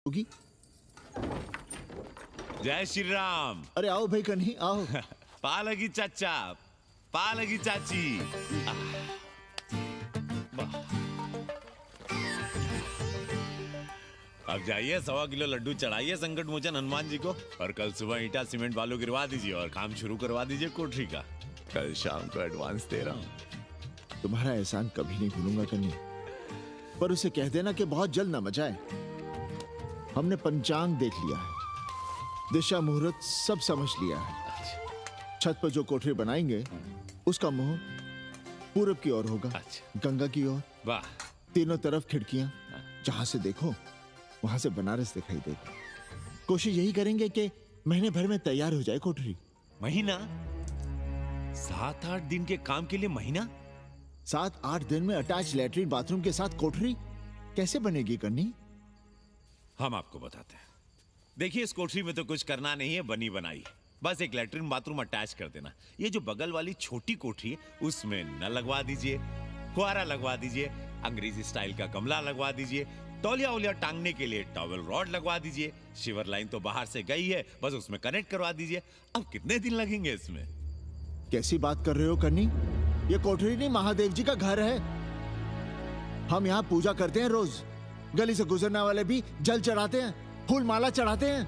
होगी। जय श्री राम। अरे आओ भाई कन्ही आओ। पालगी चाचा, पालगी चाची। अब जाइए 1.25 किलो लड्डू चढ़ाइए संकट मोचन हनुमान जी को और कल सुबह ईटा सीमेंट बालू गिरवा दीजिए और काम शुरू करवा दीजिए कोठरी का। कल शाम को एडवांस दे रहा हूँ। तुम्हारा एहसान कभी नहीं भूलूंगा कन्ही, पर उसे कह देना कि बहुत जल्द न मचाए। हमने पंचांग देख लिया है, दिशा मुहूर्त सब समझ लिया है। छत पर जो कोठरी बनाएंगे उसका मुंह पूरब की ओर होगा। गंगा की ओर। वाह। तीनों तरफ खिड़कियां, जहां से देखो वहां से बनारस दिखाई देगी। कोशिश यही करेंगे कि महीने भर में तैयार हो जाए कोठरी। महीना? 7-8 दिन के काम के लिए महीना? 7-8 दिन में अटैच लैट्रिन बाथरूम के साथ कोठरी कैसे बनेगी कन्नी? हम आपको बताते हैं। देखिए इस कोठरी में तो कुछ करना नहीं है, बनी बनाई। बस एक लैट्रिन बाथरूम अटैच कर देना। ये जो बगल वाली छोटी कोठरी है उसमें नल लगवा दीजिए, फुहारा लगवा दीजिए, अंग्रेजी स्टाइल का गमला लगवा दीजिए, तौलिया उलिया टांगने के लिए टॉवल रॉड लगवा दीजिए। शिवर लाइन तो बाहर से गई है, बस उसमें कनेक्ट करवा दीजिए। अब कितने दिन लगेंगे इसमें? कैसी बात कर रहे हो कन्नी? ये कोठरी नहीं, महादेव जी का घर है। हम यहाँ पूजा करते हैं रोज। गली से गुजरने वाले भी जल चढ़ाते हैं, फूल माला चढ़ाते हैं।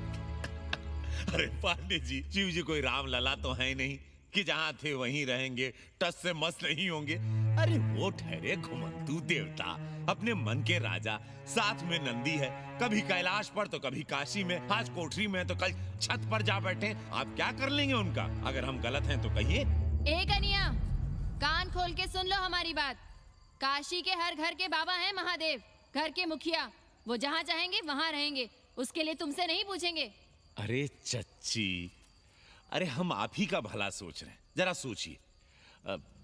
अरे पांडे जी, शिव जी कोई राम लला तो है नहीं कि जहां थे वहीं रहेंगे, टस से मस नहीं होंगे। अरे वो ठहरे घुमंतू देवता, अपने मन के राजा, साथ में नंदी है। कभी कैलाश पर तो कभी काशी में, आज कोठरी में तो कल छत पर जा बैठे। आप क्या कर लेंगे उनका? अगर हम गलत हैं तो कहिए। ए कन्या, कान खोल के सुन लो हमारी बात। काशी के हर घर के बाबा हैं महादेव, घर के मुखिया। वो जहाँ चाहेंगे वहाँ रहेंगे, उसके लिए तुमसे नहीं पूछेंगे। अरे चच्ची, अरे हम आप ही का भला सोच रहे हैं। जरा सोचिए,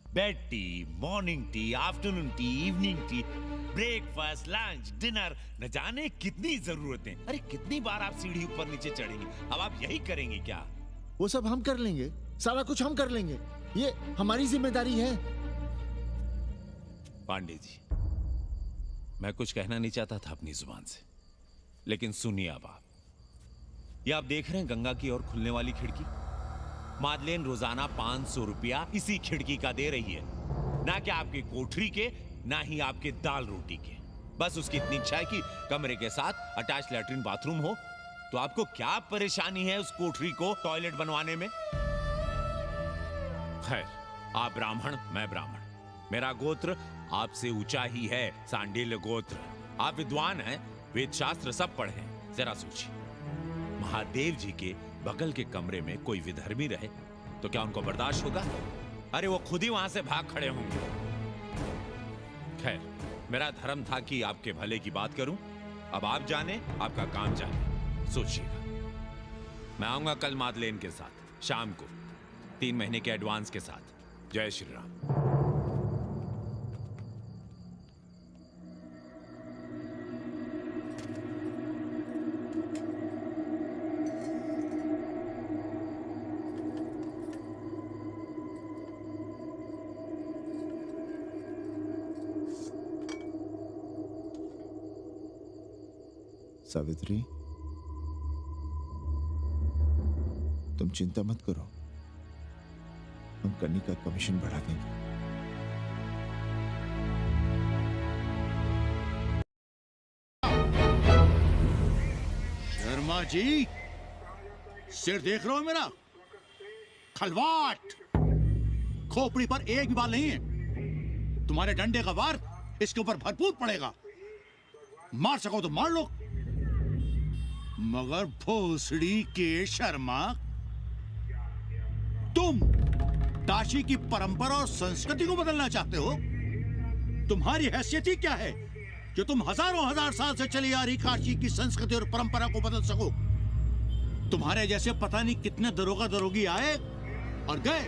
bed tea, morning tea, afternoon T, evening tea, breakfast, lunch, dinner, न जाने कितनी जरूरतें। अरे कितनी बार आप सीढ़ी ऊपर नीचे चढ़ेंगे। अब आप यही करेंगे क्या? वो सब हम कर लेंगे, सारा कुछ हम कर लेंगे। ये हमारी जिम्मेदारी है। पांडे जी, मैं कुछ कहना नहीं चाहता था अपनी जुबान से, लेकिन सुनिए अब आप। ये आप देख रहे हैं गंगा की ओर खुलने वाली खिड़की? मादलेन रोजाना 500 रुपया इसी खिड़की का दे रही है। ना कि आपकी कोठरी के, ना ही आपके दाल रोटी के। बस उसकी इतनी इच्छा है कि कमरे के साथ अटैच लैट्रिन बाथरूम हो। तो आपको क्या परेशानी है उस कोठरी को टॉयलेट बनवाने में? खैर, आप ब्राह्मण, मैं ब्राह्मण। मेरा गोत्र आपसे ऊंचा ही है, सांडिल्य गोत्र। आप विद्वान हैं, वेद शास्त्र सब पढ़े हैं। जरा सोचिए, महादेव जी के बगल के कमरे में कोई विधर्मी रहे तो क्या उनको बर्दाश्त होगा? अरे वो खुद ही वहां से भाग खड़े होंगे। खैर, मेरा धर्म था कि आपके भले की बात करूं। अब आप जाने, आपका काम जाने। सोचिएगा। मैं आऊंगा कल मादलेन के साथ शाम को, 3 महीने के एडवांस के साथ। जय श्री राम। सावित्री, तुम चिंता मत करो, हम कन्नी का कमीशन बढ़ा देंगे। शर्मा जी, सिर देख रहे हो मेरा? खलवाट, खोपड़ी पर एक भी बाल नहीं है। तुम्हारे डंडे का वार इसके ऊपर भरपूर पड़ेगा। मार सको तो मार लो, मगर भोसड़ी के शर्मा, तुम काशी की परंपरा और संस्कृति को बदलना चाहते हो? तुम्हारी हैसियत ही क्या है जो तुम हजार साल से चली आ रही काशी की संस्कृति और परंपरा को बदल सको? तुम्हारे जैसे पता नहीं कितने दरोगा दरोगी आए और गए।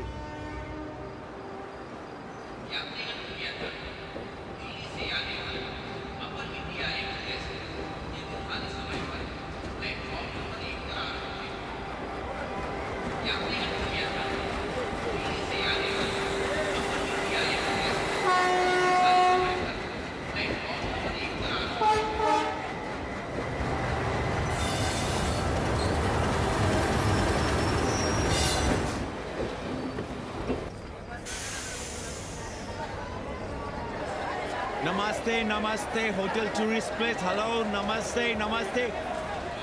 Namaste, namaste, hotel tourist place. Hello, namaste, namaste.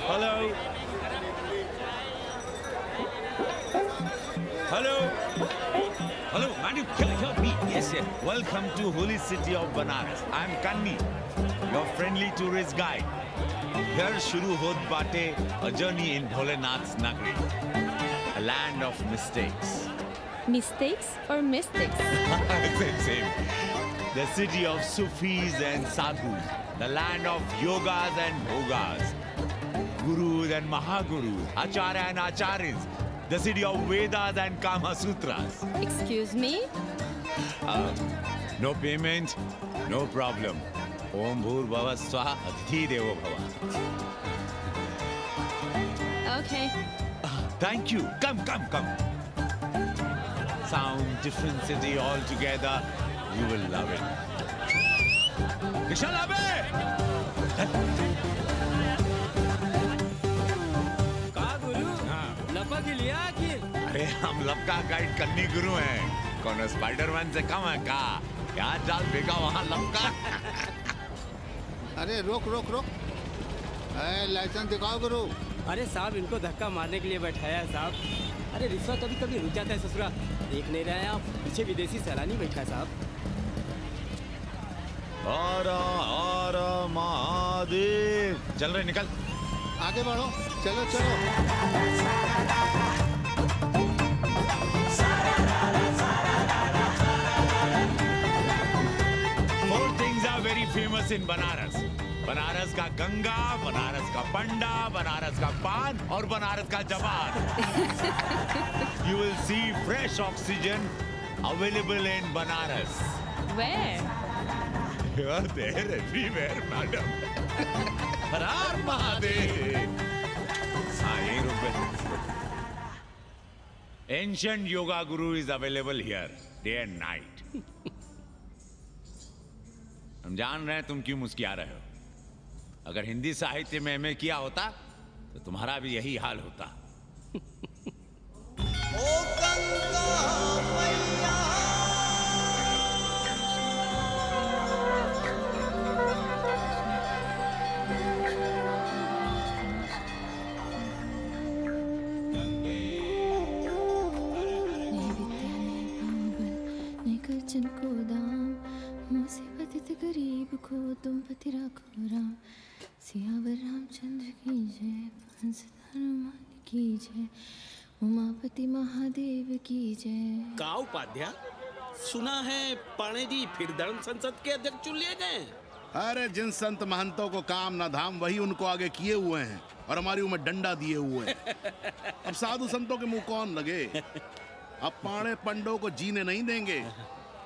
Hello. Hello. Hello, man, you can't hear me. Yes, yes. Welcome to holy city of Banaras. I'm Kanni, your friendly tourist guide. Here shuru hot baate a journey in Bholenath's Nagari, a land of mistakes. Mistakes or mystics? Same. The city of Sufis and Sadhus, the land of yogas and bhogas, gurus and mahagurus, acharya and acharyas, the city of Vedas and Kama Sutras. Excuse me? No payment, no problem. Om Bhur Bhava Swaha Adhi Devo Bhava. Okay. Thank you. Come. Sound, different city altogether. You will love it. Kishan Abe! का गुरु लपक लिया कि अरे हम लपका guide करनी गुरु हैं। कौन स्पाइडरमैन से कम है का? क्या जाल फेंका वहाँ लपका? अरे रोक लाइसेंस दिखाओ गुरु। अरे साहब इनको धक्का मारने के लिए बैठाया है साहब। अरे रिश्वा कभी कभी रुक जाता है ससुरा। देख नहीं रहे हैं आप, पीछे विदेशी सैलानी बैठा है साहब। हर हर महादेव। चल रहे निकल। आगे बढ़ो, चलो। Four things are very famous in Banaras. Banaras का गंगा, बनारस का पंडा, बनारस का पान और बनारस का जवान. You will see fresh oxygen available in Banaras. Where? You are there everywhere, madam. हर हर महादेव. हाँ, यहीं रुक गए. Ancient yoga guru is available here, day and night. हम जान रहे हैं तुम क्यों मुस्कुरा रहे हो. अगर हिंदी साहित्य में एमए किया होता तो तुम्हारा भी यही हाल होता. गरीब को तुम पति राखो राम. सियावर रामचंद्र की जय. हनुमान की जय. उमापति महादेव की जय. का उपाध्याय सुना है पाणे जी फिर धर्म संसद के अध्यक्ष चुन लिए गए. अरे जिन संत महंतों को काम न धाम वही उनको आगे किए हुए हैं और हमारी उम्र डंडा दिए हुए हैं. अब साधु संतों के मुंह कौन लगे. अब पाणे पंडों को जीने नहीं देंगे.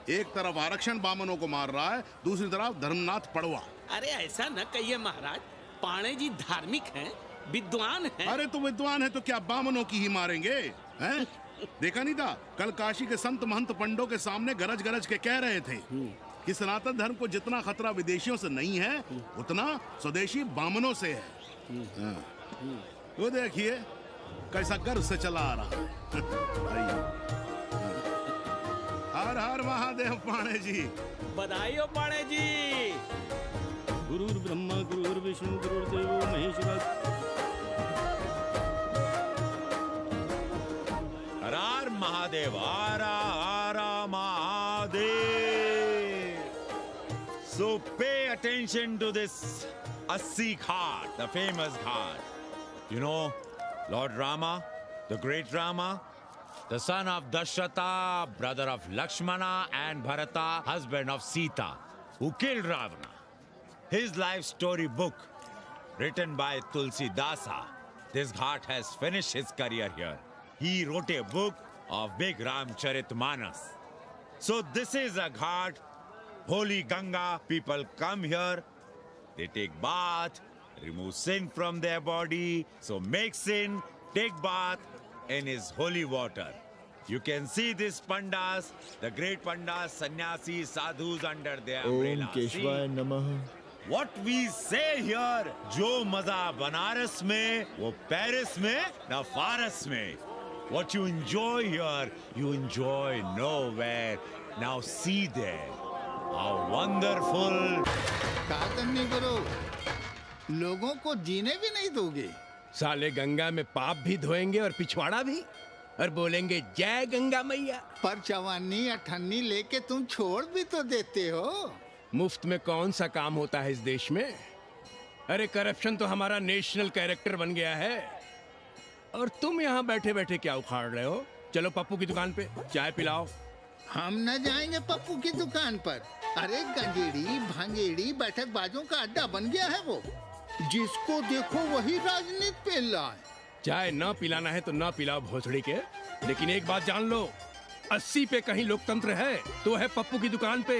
एक तरफ आरक्षण बामनों को मार रहा है, दूसरी तरफ धर्मनाथ पड़वा. अरे ऐसा न कहिए महाराज, पाणे जी धार्मिक हैं, विद्वान हैं. अरे तो विद्वान है तो क्या बामनों की ही मारेंगे हैं? देखा नहीं था कल काशी के संत महंत पंडों के सामने गरज गरज के कह रहे थे कि सनातन धर्म को जितना खतरा विदेशियों से नहीं है उतना स्वदेशी बामनों से है. वो देखिए कैसा गर्व से चला आ रहा है. हर हर महादेव पाणे जी. बधाई हो पाणे जी. गुरुर् ब्रह्मा गुरुर्विष्णु गुरुर्देवो महेश्वर. हर हर महादेव. हर हर Mahadev. So pay attention to this Assi Ghat, the famous ghat. You know, Lord Rama, the great Rama, the son of Dashrata, brother of Lakshmana and Bharata, husband of Sita, who killed Ravana. His life story book, written by Tulsi Dasa, this ghat has finished his career here. He wrote a book of big Ramcharitmanas. So this is a ghat, holy Ganga. People come here, they take bath, remove sin from their body. So make sin, take bath in his holy water. You can see these pandas, the great pandas, sannyasis, sadhus under their Om umbrella. केशवाय See? नमः. What we say here, जो मजा बनारस में, वो Paris में, ना फारस में. What you enjoy here, you enjoy nowhere. Now see there. Wonderful. नहीं करो, लोगों को जीने भी नहीं दोगे। साले गंगा में पाप भी धोएंगे और पिछवाड़ा भी, और बोलेंगे जय गंगा मैया। पर चवानी अठन्नी लेके तुम छोड़ भी तो देते हो। मुफ्त में कौन सा काम होता है इस देश में? अरे करप्शन तो हमारा नेशनल कैरेक्टर बन गया है। और तुम यहाँ बैठे बैठे क्या उखाड़ रहे हो? चलो पप्पू की दुकान पे चाय पिलाओ। हम न जाएंगे पप्पू की दुकान पर। अरे गंजेड़ी भांगेड़ी बैठक बाजों का अड्डा बन गया है वो। जिसको देखो वही राजनीति पेल रहा है। चाय न पिलाना है तो न पिलाओ भोसड़ी के, लेकिन एक बात जान लो, 80 पे कहीं लोकतंत्र है तो है पप्पू की दुकान पे।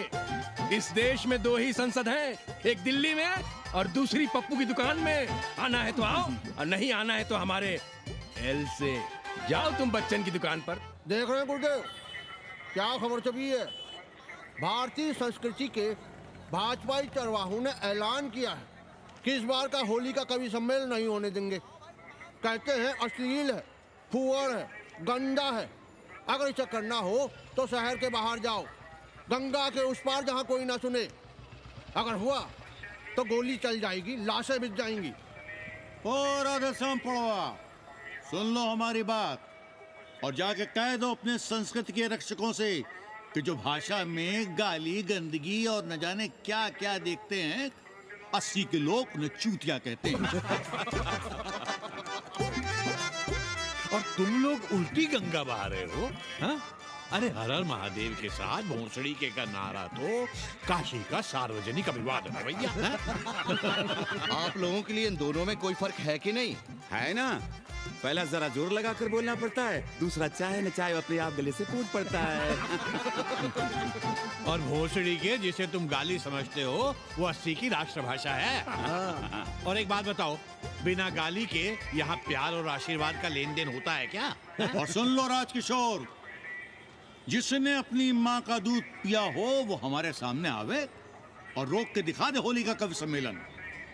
इस देश में 2 ही संसद हैं, एक दिल्ली में और दूसरी पप्पू की दुकान में। आना है तो आओ और नहीं आना है तो हमारे एल से जाओ तुम बच्चन की दुकान पर। देख रहे हैं गुरुदेव, क्या खबर छपी है? भारतीय संस्कृति के भाजपाई चरवाहों ने ऐलान किया है कि इस बार का होली का कवि सम्मेलन नहीं होने देंगे। कहते हैं अश्लील है, फुअर है, गंदा है। अगर इसे करना हो तो शहर के बाहर जाओ, गंगा के उस पार जहाँ कोई ना सुने। अगर हुआ तो गोली चल जाएगी, लाशें बिक जाएंगी। ओ राधेश्याम पड़वा, सुन लो हमारी बात और जाके कह दो अपने संस्कृति के रक्षकों से कि जो भाषा में गाली गंदगी और न जाने क्या क्या देखते हैं, 80 के लोग उन्हें चूतिया कहते हैं। और तुम लोग उल्टी गंगा बहा रहे हो, हाँ? अरे हर हर महादेव के साथ भोंसड़ी के का नारा तो काशी का सार्वजनिक अभिवादन है भैया। आप लोगों के लिए इन दोनों में कोई फर्क है कि नहीं? है ना? पहला जरा जोर लगा कर बोलना पड़ता है, दूसरा चाहे न चाहे अपने आप गले से फूट पड़ता है। और भोसड़ी के जिसे तुम गाली समझते हो वो 80 की राष्ट्रभाषा है। और एक बात बताओ, बिना गाली के यहाँ प्यार और आशीर्वाद का लेन देन होता है क्या? और सुन लो राजकिशोर, जिसने अपनी माँ का दूध पिया हो वो हमारे सामने आवे और रोक के दिखा दे होली का कवि सम्मेलन।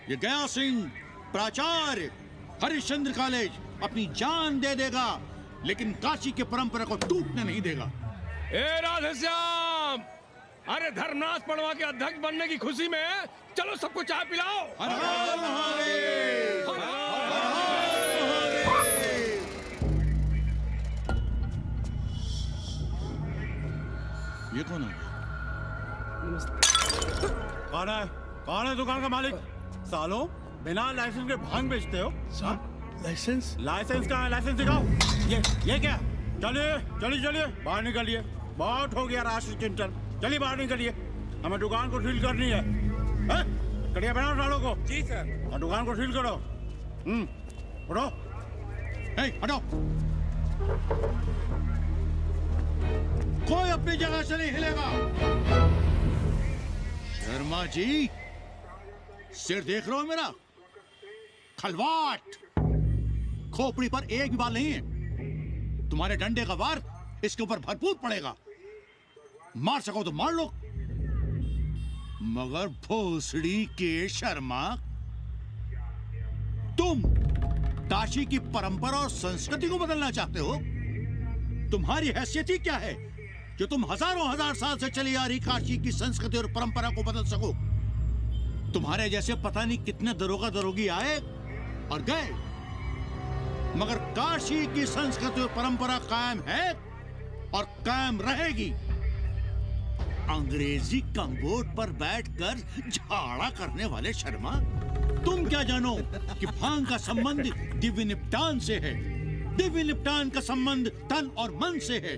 ये गया सिंह प्राचार्य हरिश्चंद्र कॉलेज अपनी जान दे देगा, लेकिन काशी के परंपरा को टूटने नहीं देगा। ए राधेश्याम, अरे धर्मनाथ पड़वा के अध्यक्ष बनने की खुशी में चलो सबको चाय पिलाओ। हर हर महादेव, हर हर महादेव। ये कौन है? कौन है दुकान का मालिक? सालों बिना लाइसेंस के भांग बेचते हो? लाइसेंस? लाइसेंस कहाँ है? लाइसेंस दिखाओ। ये क्या? चलिए चलिए चलिए बाहर निकलिए। बहुत हो गया राष्ट्र चिंतन, चलिए बाहर निकलिए। हमें दुकान को सील करनी है। कड़िया बनाओ सालों को। जी सर। और दुकान को सील करो। उठो। हटो। कोई अपनी जगह से नहीं हिलेगा। शर्मा जी, सिर देख रहे हो मेरा? खलवाट, खोपड़ी पर एक भी बाल नहीं है। तुम्हारे डंडे का वार इसके ऊपर भरपूर पड़ेगा। मार सको तो मार लो, मगर भोसड़ी के शर्मा, तुम काशी की परंपरा और संस्कृति को बदलना चाहते हो? तुम्हारी हैसियत ही क्या है जो तुम हजारों हजार साल से चली आ रही काशी की संस्कृति और परंपरा को बदल सको? तुम्हारे जैसे पता नहीं कितने दरोगा दरोगी आए और गए, मगर काशी की संस्कृति और परंपरा कायम है और कायम रहेगी। अंग्रेजी कम्बोर्ड पर बैठकर झाड़ा करने वाले शर्मा, तुम क्या जानो कि भांग का संबंध दिव्य निपटान से है। दिव्य निपटान का संबंध तन और मन से है।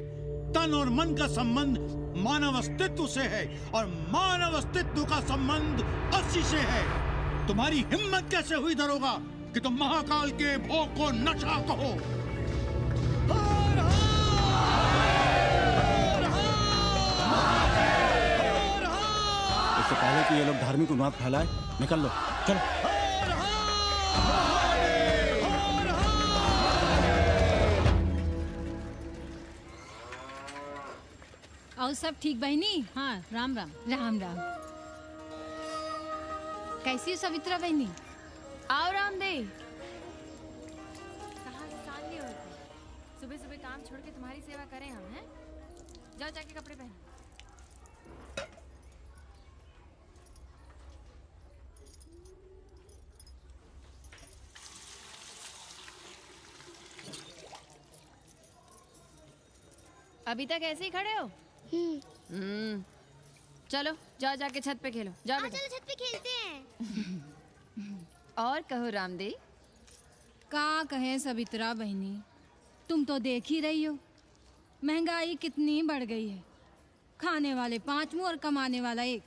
तन और मन का संबंध मानव अस्तित्व से है और मानव अस्तित्व का संबंध 80 से है। तुम्हारी हिम्मत कैसे हुई दरोगा कि तुम महाकाल के भोग को नशा कहो? इससे पहले कि ये लोग धार्मिक उन्माद फैलाए, निकल लो, चलो। और सब ठीक बहनी? हाँ, राम राम। राम राम। कैसी हो सवित्रा बहनी? आओ रामदेव। कहाँ से साल लिए होते? सुबह सुबह काम छोड़ के तुम्हारी सेवा करें हम, हैं? जाओ जाके कपड़े पहनो। अभी तक ऐसे ही खड़े हो? चलो जाओ, जाके छत पे खेलो। जाओ बेटा। चलो छत पे खेलते हैं। और कहो रामदेव। का कहे सवित्रा बहनी, तुम तो देख ही रही हो महंगाई कितनी बढ़ गई है। खाने वाले 5 मुंह और कमाने वाला 1।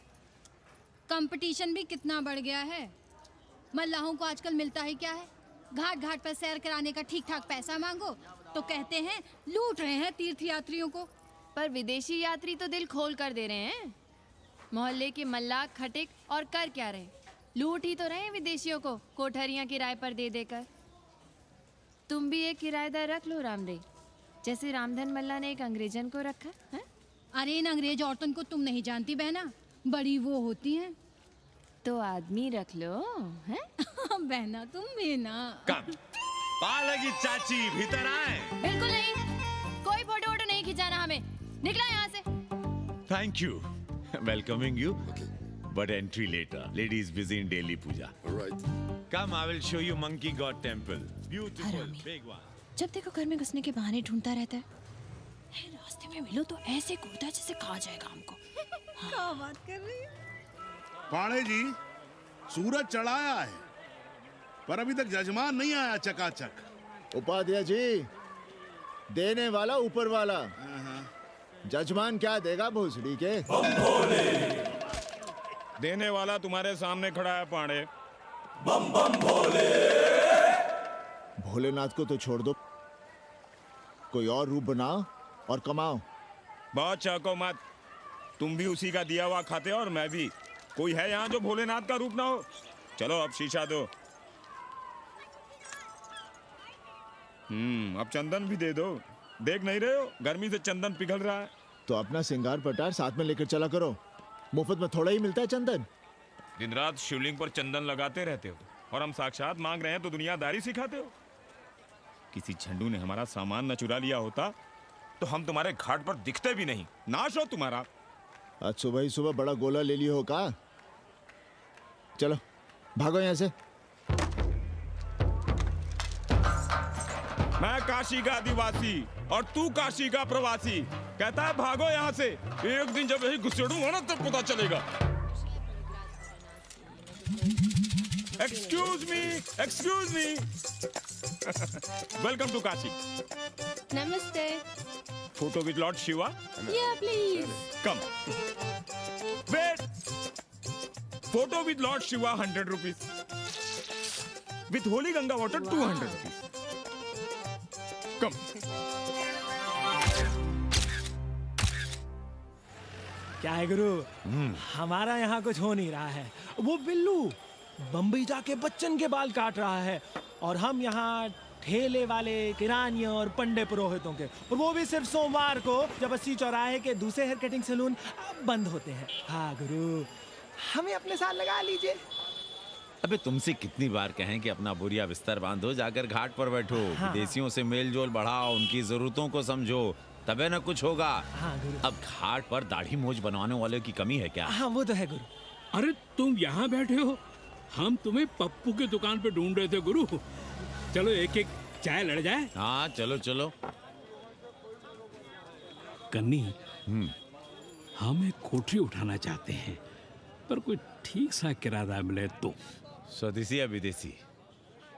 कंपटीशन भी कितना बढ़ गया है। मल्लाहों को आजकल मिलता ही क्या है? घाट घाट पर सैर कराने का ठीक ठाक पैसा मांगो तो कहते हैं लूट रहे हैं तीर्थयात्रियों को। पर विदेशी यात्री तो दिल खोल कर दे रहे हैं। मोहल्ले के मल्लाह खटिक और कर क्या रहे? लूट ही तो रहे हैं विदेशियों को कोठरियां किराए पर दे देकर। तुम भी एक किराएदार रख लो रामदेव, जैसे रामधन मल्ला ने एक अंग्रेजन को रखा है? अरे इन अंग्रेज औरतों को तुम नहीं जानती बहना, बड़ी वो होती हैं। तो आदमी रख लो हैं? बहना तुम भी ना। कम पालगी चाची भीतर आए। बिल्कुल नहीं, कोई फोटो वोटो नहीं खिंचाना हमें। निकला यहाँ से। Thank you, welcoming you, but entry later. Ladies busy in daily puja. All right. Come, I will show you Monkey God Temple. Beautiful, big one. जब देखो घर में घुसने के बहाने ढूंढता रहता है। रास्ते में मिलो तो ऐसे कूदता है जैसे खा जाएगा हमको। क्या बात कर रही है? पाणे जी, सूरज चढ़ाया है पर अभी तक जजमान नहीं आया चकाचक। उपाध्याय जी, देने वाला ऊपर वाला, जजमान क्या देगा भोसड़ी के? देने वाला तुम्हारे सामने खड़ा है पांडे। बम बम भोले। भोलेनाथ को तो छोड़ दो, कोई और रूप बनाओ और कमाओ। बहुत चाको मत, तुम भी उसी का दिया हुआ खाते हो और मैं भी। कोई है यहाँ जो भोलेनाथ का रूप ना हो? चलो अब शीशा दो। अब चंदन भी दे दो। देख नहीं रहे हो गर्मी से चंदन पिघल रहा है। तो अपना सिंगार पटार साथ में लेकर चला करो, मुफ्त में थोड़ा ही मिलता है चंदन। दिन रात शिवलिंग पर चंदन लगाते रहते हो और हम साक्षात मांग रहे हैं तो दुनियादारी सिखाते हो। किसी झंडू ने हमारा सामान न चुरा लिया होता तो हम तुम्हारे घाट पर दिखते भी नहीं। नाश हो तुम्हारा। आज सुबह ही सुबह बड़ा गोला ले लियो हो का? चलो भागो यहाँ से। मैं काशी का आदिवासी और तू काशी का प्रवासी। कहता है भागो यहाँ से। एक दिन जब यही घुसेड़ूंगा ना तब पता चलेगा। Excuse me welcome to Kashi. नमस्ते। Photo with Lord Shiva. Yeah, please. Come wait. Photo with Lord Shiva 100 rupees, with holy Ganga water 200 rupees. Come. क्या है गुरु, हमारा यहाँ कुछ हो नहीं रहा है। वो बिल्लू बम्बई जाके बच्चन के बाल काट रहा है और हम यहाँ ठेले वाले, किरानियों और पंडे पुरोहितों के, और वो भी सिर्फ सोमवार को जब 80 चौराहे के दूसरे हेयर कटिंग सैलून बंद होते हैं। हाँ गुरु, हमें अपने साथ लगा लीजिए। अबे तुमसे कितनी बार कहें कि अपना बोरिया बिस्तर बांधो, जाकर घाट पर बैठो। हाँ। विदेशियों से मेल जोल बढ़ाओ, उनकी जरूरतों को समझो, तबे न कुछ होगा। हाँ गुरु। अब घाट पर दाढ़ी मूछ बनवाने वाले की कमी है क्या? हाँ वो तो है गुरु। अरे तुम यहाँ बैठे हो, हम तुम्हें पप्पू की दुकान पे ढूंढ रहे थे गुरु। चलो एक एक चाय लड़ जाए। हाँ चलो चलो। कन्नी, हम एक कोठरी उठाना चाहते हैं पर कोई ठीक सा किराया मिले तो। स्वदेशी या विदेशी?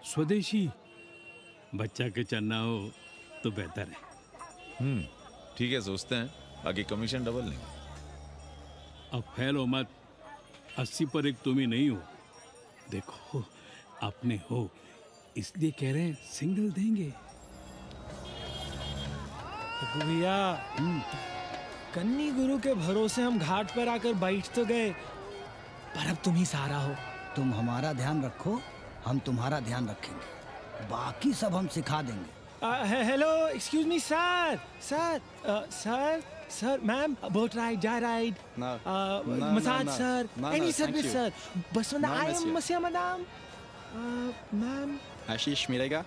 स्वदेशी। बच्चा के चन्ना हो तो बेहतर है। ठीक है, सोचते हैं, बाकी कमीशन डबल नहीं। अब फैलो मत, 80 पर एक तुम ही नहीं हो। देखो अपने हो इसलिए कह रहे हैं, सिंगल देंगे। भैया, कन्नी गुरु के भरोसे हम घाट पर आकर बैठ तो गए, पर अब तुम ही सहारा हो। तुम हमारा ध्यान रखो, हम तुम्हारा ध्यान रखेंगे, बाकी सब हम सिखा देंगे। Hello, excuse me sir, sir, ma'am, boat ride, जा ride, massage sir, any service sir, बस आई एम मसिया मैडम, मैम। आशीष मिलेगा?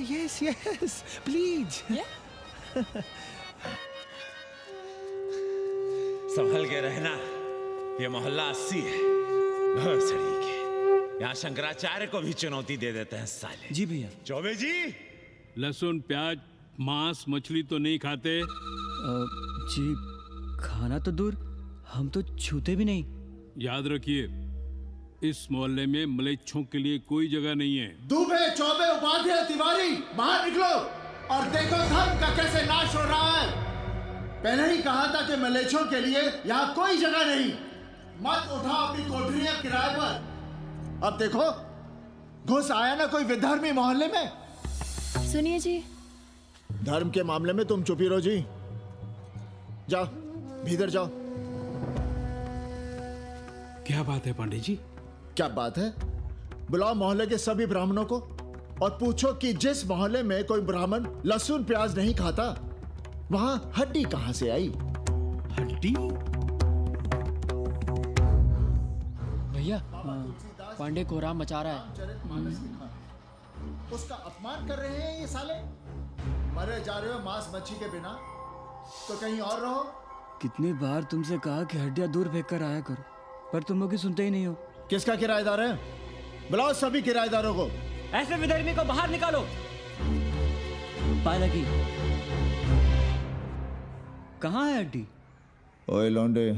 Yes, please. संभल के रहना, ये मोहल्ला 80 है। सड़ी के यहाँ शंकराचार्य को भी चुनौती दे देते हैं साले। जी भैया। चौबे जी, लहसुन, प्याज, मांस, मछली तो नहीं खाते? जी खाना तो दूर, हम तो छूते भी नहीं। याद रखिए, इस मोहल्ले में मलेच्छों के लिए कोई जगह नहीं है। दुबे, चौबे, उपाध्याय, तिवारी, बाहर निकलो और देखो धर्म का कैसे नाश हो रहा है। पहले ही कहा था कि मलेच्छों के लिए यहाँ कोई जगह नहीं। मत उठाओ अपनी कोठरियां किराए पर। अब देखो घुस आया ना कोई विधर्मी मोहल्ले में। सुनिए जी, धर्म के मामले में तुम चुप ही रहो जी। जाओ भीतर जाओ। क्या बात है पंडित जी? क्या बात है? बुलाओ मोहल्ले के सभी ब्राह्मणों को और पूछो कि जिस मोहल्ले में कोई ब्राह्मण लहसुन प्याज नहीं खाता, वहां हड्डी कहां से आई? हड्डी? भैया, पांडे कोहराम मचा रहा है। उसका अपमान कर रहे हैं ये साले। मरे जा रहे हो मांस मच्छी के बिना, तो कहीं और रहो। कितनी बार तुमसे कहा कि हड्डियां दूर फेंक कर आया करो, पर तुम लोग सुनते ही नहीं हो। किसका किराएदार है? बुलाओ सभी किराएदारों को। ऐसे विधर्मी को बाहर निकालो। पालकी, कहाँ है हड्डी? ओए लौंडे,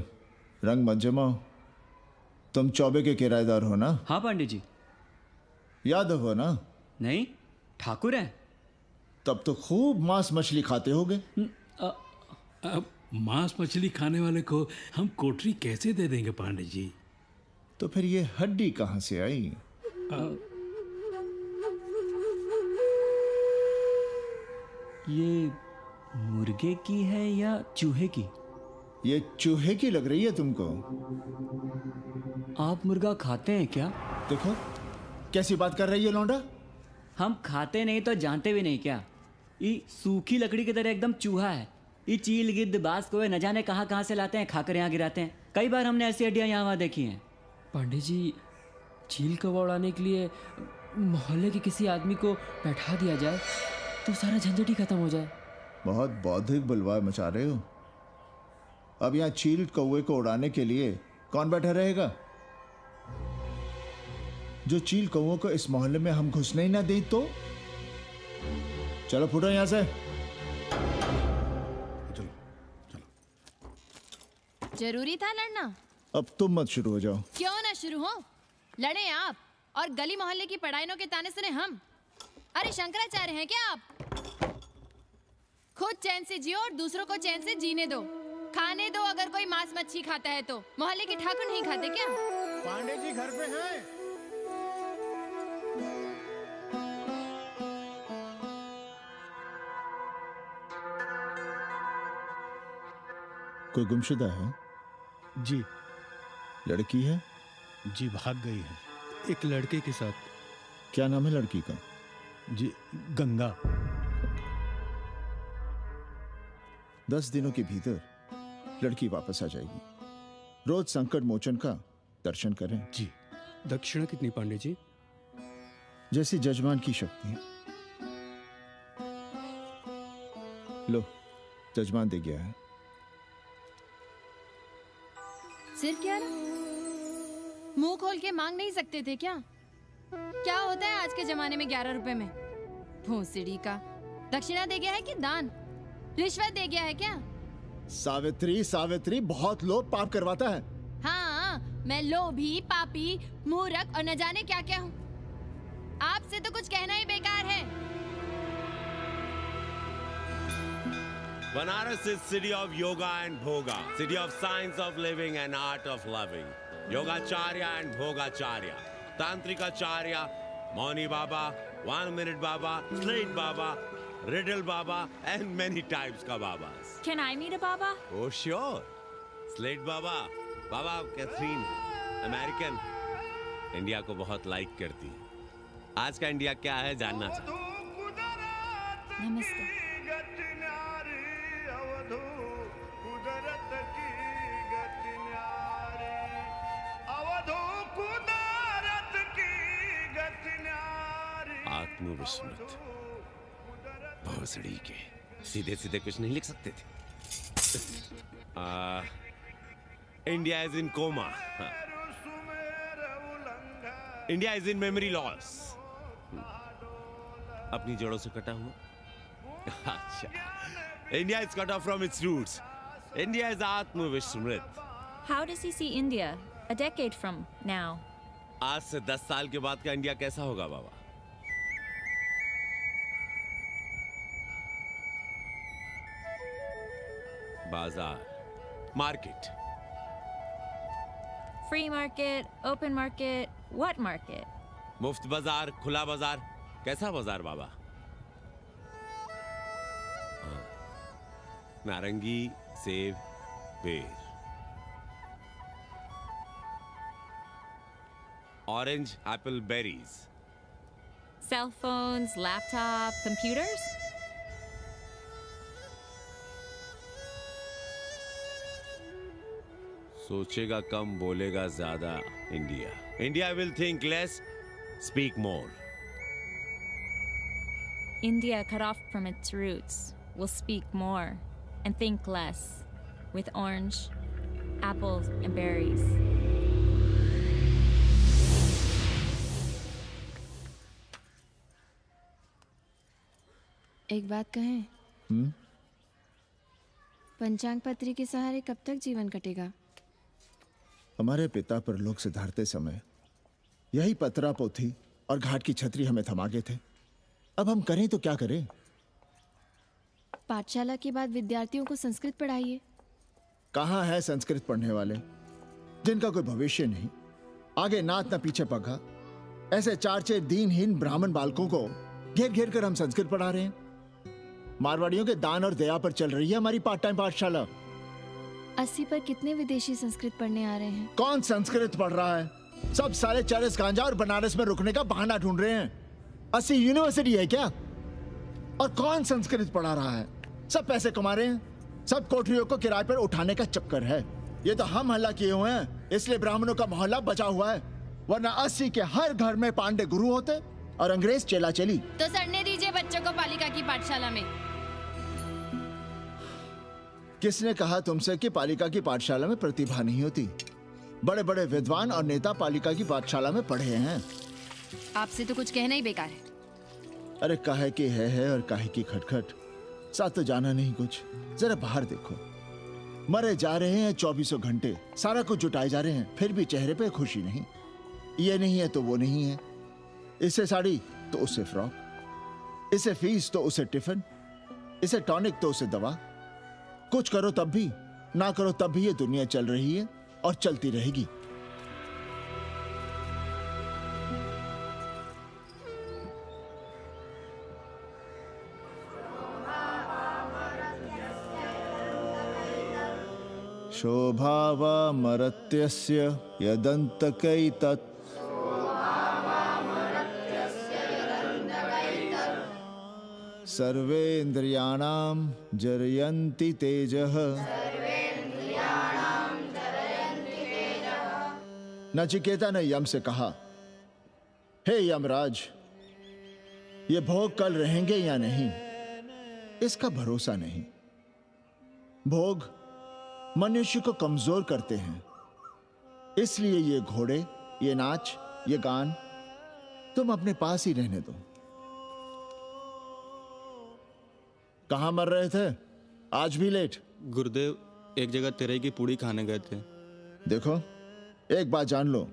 रंग मत जमाओ। तुम चौबे के किराएदार हो ना? हाँ पंडित जी। यादव हो ना? नहीं, ठाकुर हैं। तब तो खूब मांस मछली खाते होगे। अब मांस मछली खाने वाले को हम कोठरी कैसे दे देंगे पांडे जी? तो फिर ये हड्डी कहां से आई? ये मुर्गे की है या चूहे की? ये चूहे की लग रही है तुमको। आप मुर्गा खाते हैं क्या? देखो कैसी बात कर रही है लौंडा। हम खाते नहीं तो जानते भी नहीं क्या? ये सूखी लकड़ी की तरह एकदम चूहा है। ये चील गिद्ध बाज कोए न जाने कहाँ से लाते हैं, खाकर यहाँ गिराते हैं। कई बार हमने ऐसी हड्डियाँ यहाँ वहाँ देखी हैं। पांडे जी, चील कौवा उड़ाने के लिए मोहल्ले के किसी आदमी को बैठा दिया जाए तो सारा झंझट ही खत्म हो जाए। बहुत बौद्धिक बुलवा मचा रहे हो। अब यहाँ चील कौवे को उड़ाने के लिए कौन बैठा रहेगा? जो चील कौवों को इस मोहल्ले में हम घुसने ही ना दें तो? चलो फुटो यहाँ से। जरूरी था लड़ना? अब तुम मत शुरू हो जाओ। क्यों ना शुरू हो? लड़े आप और गली मोहल्ले की पढ़ाइयों के ताने सुने हम। अरे शंकराचार्य हैं क्या आप? खुद चैन से जियो और दूसरों को चैन से जीने दो। खाने दो अगर कोई मांस मच्छी खाता है तो। मोहल्ले के ठाकुर नहीं खाते क्या? पांडे जी घर पे हैं? कोई गुमशुदा है? जी। लड़की है? जी भाग गई है एक लड़के के साथ। क्या नाम है लड़की का? जी गंगा। 10 दिनों के भीतर लड़की वापस आ जाएगी। रोज संकट मोचन का दर्शन करें। जी। दक्षिणा कितनी पांडे जी? जैसी जजमान की शक्ति। लो, जजमान दे गया है। सिर क्या रहा? मुंह खोल के मांग नहीं सकते थे क्या? क्या होता है आज के जमाने में 11 रुपए में? भोसड़ी का। दक्षिणा दे गया है कि दान? रिश्वत दे गया है क्या? सावित्री, सावित्री बहुत लोभ पाप करवाता है। हाँ, मैं लोभी, पापी, मूर्ख और न जाने क्या क्या हूँ। आपसे तो कुछ कहना ही बेकार है। Banaras is city of yoga and bhoga, city of science of living and art of loving. Yogacharya and Bhogacharya, Tantrikacharya, Mauni Baba, 1 Minute Baba, Slate Baba, Riddle Baba, and many types ka Babas. Can I meet a Baba? Oh sure, Slate Baba, Baba Catherine, American, India को बहुत like करती है। आज का India क्या है जानना चाहता हूँ। नमस्ते। आत्मविस्मृत भोसड़ी के सीधे सीधे कुछ नहीं लिख सकते थे। India is in coma. India is in memory loss. अपनी जड़ों से कटा हुआ। अच्छा, India is cut off from its roots. India is Atma Vishmrit. How does he see India a decade from now? आज से 10 साल के बाद का इंडिया कैसा होगा बाबा? बाजार, market. Free market, open market, what market? मुफ्त बाजार, खुला बाजार, कैसा बाजार बाबा? हाँ. नारंगी, सेब, बेर. Orange, apple, berries. Cell phones, laptop, computers? सोचेगा कम, बोलेगा ज्यादा. India. India will think less, speak more. India, cut off from its roots, will speak more and think less, with orange, apples, and berries. एक बात कहें? पंचांग पत्री के सहारे कब तक जीवन कटेगा? हमारे पिता परलोक से धारते समय यही पतरा पोथी और घाट की छतरी हमें थमा गए थे. अब हम करें तो क्या करें? पाठशाला के बाद विद्यार्थियों को संस्कृत पढ़ाइए. कहाँ है संस्कृत पढ़ने वाले जिनका कोई भविष्य नहीं, आगे नात न पीछे पगा. ऐसे 4 दीनहीन ब्राह्मण बालकों को घेर घेर कर हम संस्कृत पढ़ा रहे हैं. मारवाड़ियों के दान और दया पर चल रही है हमारी पार्ट टाइम पाठशाला. 80 पर कितने विदेशी संस्कृत पढ़ने आ रहे हैं? कौन संस्कृत पढ़ रहा है? सब सारे चरस गांजा और बनारस में रुकने का बहाना ढूंढ रहे हैं. 80 यूनिवर्सिटी है क्या? और कौन संस्कृत पढ़ा रहा है? सब पैसे कमा रहे हैं. सब कोठरियों को किराए पर उठाने का चक्कर है. ये तो हम हल्ला किए हुए हैं, इसलिए ब्राह्मणों का मोहल्ला बचा हुआ है. वरना 80 के हर घर में पांडे गुरु होते और अंग्रेज चेला चली. तो सड़ने दीजिए बच्चों को पालिका की पाठशाला में. किसने कहा तुमसे कि पालिका की पाठशाला में प्रतिभा नहीं होती? बड़े बड़े विद्वान और नेता पालिका की पाठशाला में पढ़े हैं. आपसे तो कुछ कहना ही बेकार है. अरे काहे की है और काहे की खटखट. साथ तो जाना नहीं कुछ. जरा बाहर देखो, मरे जा रहे हैं 24 घंटे, सारा कुछ जुटाए जा रहे हैं, फिर भी चेहरे पे खुशी नहीं. ये नहीं है तो वो नहीं है, इसे साड़ी तो उससे फ्रॉक, इसे फीस तो उसे टिफिन, इसे टॉनिक तो उसे दवा. कुछ करो तब भी, ना करो तब भी ये दुनिया चल रही है और चलती रहेगी. शोभावा मरत्यस्य यदन्तकैतत् सर्वेन्द्रियाणां जरयन्ति तेजः. नचिकेता ने यम से कहा, हे यमराज, ये भोग कल रहेंगे या नहीं इसका भरोसा नहीं. भोग मनुष्य को कमजोर करते हैं, इसलिए ये घोड़े, ये नाच, ये गान तुम अपने पास ही रहने दो. कहां मर रहे थे? आज भी लेट. गुरुदेव, एक जगह तेरई की पूड़ी खाने गए थे. देखो, एक बात जान लो,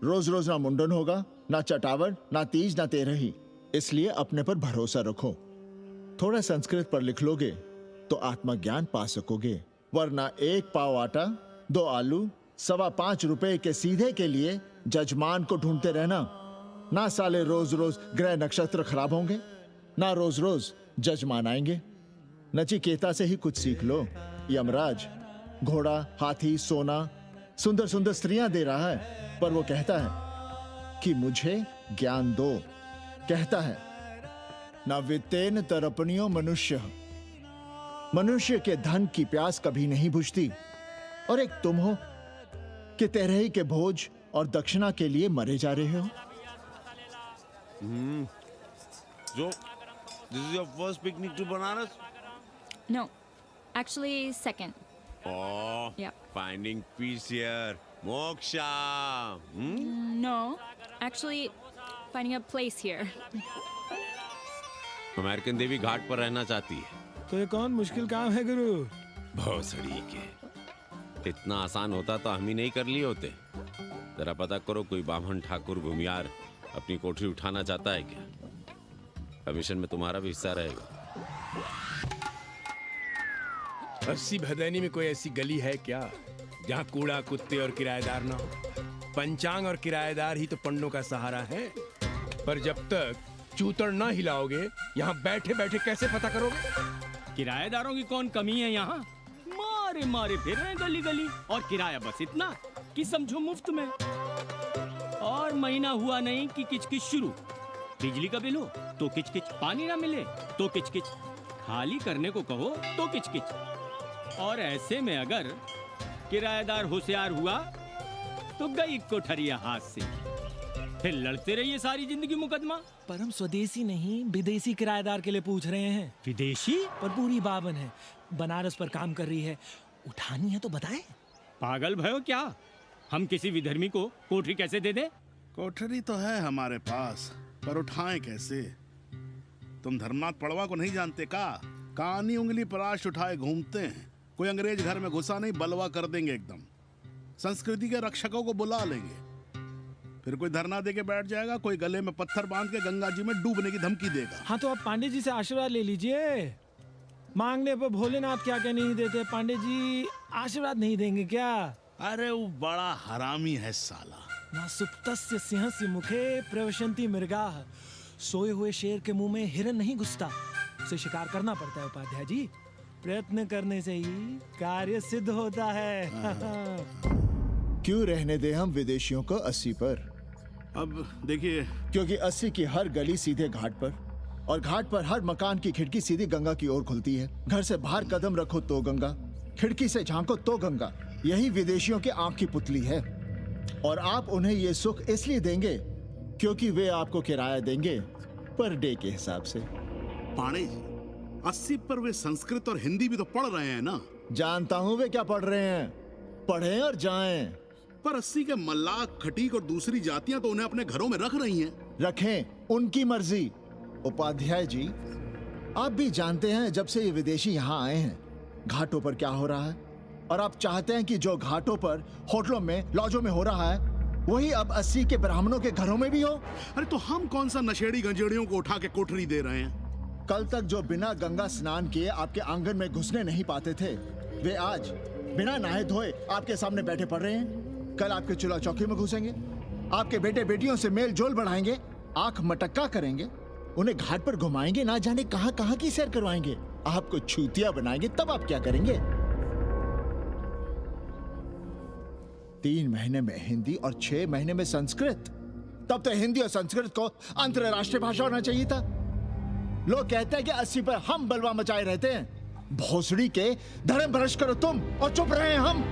रोज रोज ना मुंडन होगा, ना चटावट, ना तीज, ना तेरही. इसलिए अपने पर भरोसा रखो. थोड़ा संस्कृत पर लिख लोगे तो आत्मज्ञान पा सकोगे. वरना 1 पाव आटा, 2 आलू, 5.25 रुपए के सीधे के लिए जजमान को ढूंढते रहना. ना साले रोज रोज ग्रह नक्षत्र खराब होंगे, ना रोज रोज जजमान आएंगे. नचिकेता से ही कुछ सीख लो. यमराज घोड़ा, हाथी, सोना, सुंदर सुंदर स्त्रियां दे रहा है, पर वो कहता है कि मुझे ज्ञान दो. कहता है ना वित्तेन तरपणियो मनुष्य. मनुष्य के धन की प्यास कभी नहीं बुझती. और एक तुम हो कि तेरही के भोज और दक्षिणा के लिए मरे जा रहे हो. जो This is your first picnic to Banaras? No, actually second. Oh, Yeah. finding peace here. Moksha. No, actually finding a place here. American देवी घाट पर रहना चाहती है. तो ये कौन मुश्किल काम है गुरु? भोसड़ी के, इतना आसान होता तो हम ही नहीं कर लिए होते। जरा पता करो कोई बामन ठाकुर भूमियार अपनी कोठरी उठाना चाहता है क्या? कमीशन में तुम्हारा भी हिस्सा रहेगा। 80 भदैनी में कोई ऐसी गली है क्या जहाँ कूड़ा, कुत्ते और किराएदार ना हो? पंचांग और किराएदार ही तो पंडों का सहारा है। पर जब तक चूतड़ ना हिलाओगे, यहाँ बैठे बैठे कैसे पता करोगे? किराएदारों की कौन कमी है यहाँ? मारे मारे फिर रहे गली गली, और किराया बस इतना कि समझो मुफ्त में। और महीना हुआ नहीं कि किचकिच शुरू। बिजली का बिल हो तो किचकिच, पानी ना मिले तो किचकिच, खाली करने को कहो तो किचकिच। और ऐसे में अगर किराएदार होशियार हुआ तो गई कोठरिया हाथ से, फिर लड़ते रहिए सारी जिंदगी मुकदमा। पर हम स्वदेशी नहीं विदेशी किराएदार के लिए पूछ रहे हैं। विदेशी? पर पूरी बावन है, बनारस पर काम कर रही है, उठानी है तो बताएं। पागल भयो क्या? हम किसी विधर्मी को कोठरी कैसे दे दे? कोठरी तो है हमारे पास, पर उठाएं कैसे? तुम धर्मनाथ पड़वा को नहीं जानते का? कानी उंगली पराश उठाए घूमते हैं। कोई अंग्रेज घर में घुसा नहीं, बलवा कर देंगे एकदम। संस्कृति के रक्षकों को बुला लेंगे, फिर कोई धरना दे के बैठ जाएगा, कोई गले में पत्थर बांध के गंगा जी में डूबने की धमकी देगा। हाँ तो आप पांडे जी से आशीर्वाद ले लीजिए। मांगने पर भोलेनाथ क्या क्या नहीं देते। पांडे जी आशीर्वाद नहीं देंगे क्या? अरे वो बड़ा हरामी है साला। ना सुप्तस्य सिंहस्य मुखे प्रवशन्ति मृगाः। सोए हुए शेर के मुंह में हिरन नहीं घुसता, उसे शिकार करना पड़ता है उपाध्याय जी। प्रयत्न करने से ही कार्य सिद्ध होता है। क्यों रहने दे हम विदेशियों को 80 पर? अब देखिए, क्योंकि 80 की हर गली सीधे घाट पर, और घाट पर हर मकान की खिड़की सीधी गंगा की ओर खुलती है। घर से बाहर कदम रखो तो गंगा, खिड़की से झांको तो गंगा। यही विदेशियों के आंख की पुतली है। और आप उन्हें ये सुख इसलिए देंगे क्योंकि वे आपको किराया देंगे पर डे के हिसाब से। पांडे जी, 80 पर वे संस्कृत और हिंदी भी तो पढ़ रहे हैं ना? जानता हूँ वे क्या पढ़ रहे हैं, पढ़ें और जाएं। पर 80 के मल्लाक, खटीक और दूसरी जातियां तो उन्हें अपने घरों में रख रही हैं। रखें, उनकी मर्जी। उपाध्याय जी, आप भी जानते हैं जब से ये विदेशी यहाँ आए हैं घाटों पर क्या हो रहा है, और आप चाहते हैं कि जो घाटों पर, होटलों में, लॉजों में हो रहा है वही अब 80 के ब्राह्मणों के घरों में भी हो। अरे तो हम कौन सा नशेड़ी गंजेड़ियों को उठा के कोठरी दे रहे हैं? कल तक जो बिना गंगा स्नान किए आपके आंगन में घुसने नहीं पाते थे, वे आज बिना नहाए धोए आपके सामने बैठे पड़ रहे हैं। कल आपके चूल्हा चौकी में घुसेंगे, आपके बेटे बेटियों से मेल जोल बढ़ाएंगे, आंख मटक्का करेंगे, उन्हें घाट पर घुमाएंगे, ना जाने कहां कहां की सैर करवाएंगे, आपको छूतिया बनाएंगे। तब आप क्या करेंगे? 3 महीने में हिंदी और 6 महीने में संस्कृत। तब तो हिंदी और संस्कृत को अंतरराष्ट्रीय भाषा होना चाहिए था। लोग कहते हैं कि 80 पर हम बलवा मचाए रहते हैं। भोसड़ी के, धर्म भ्रष्ट करो तुम और चुप रहे हम।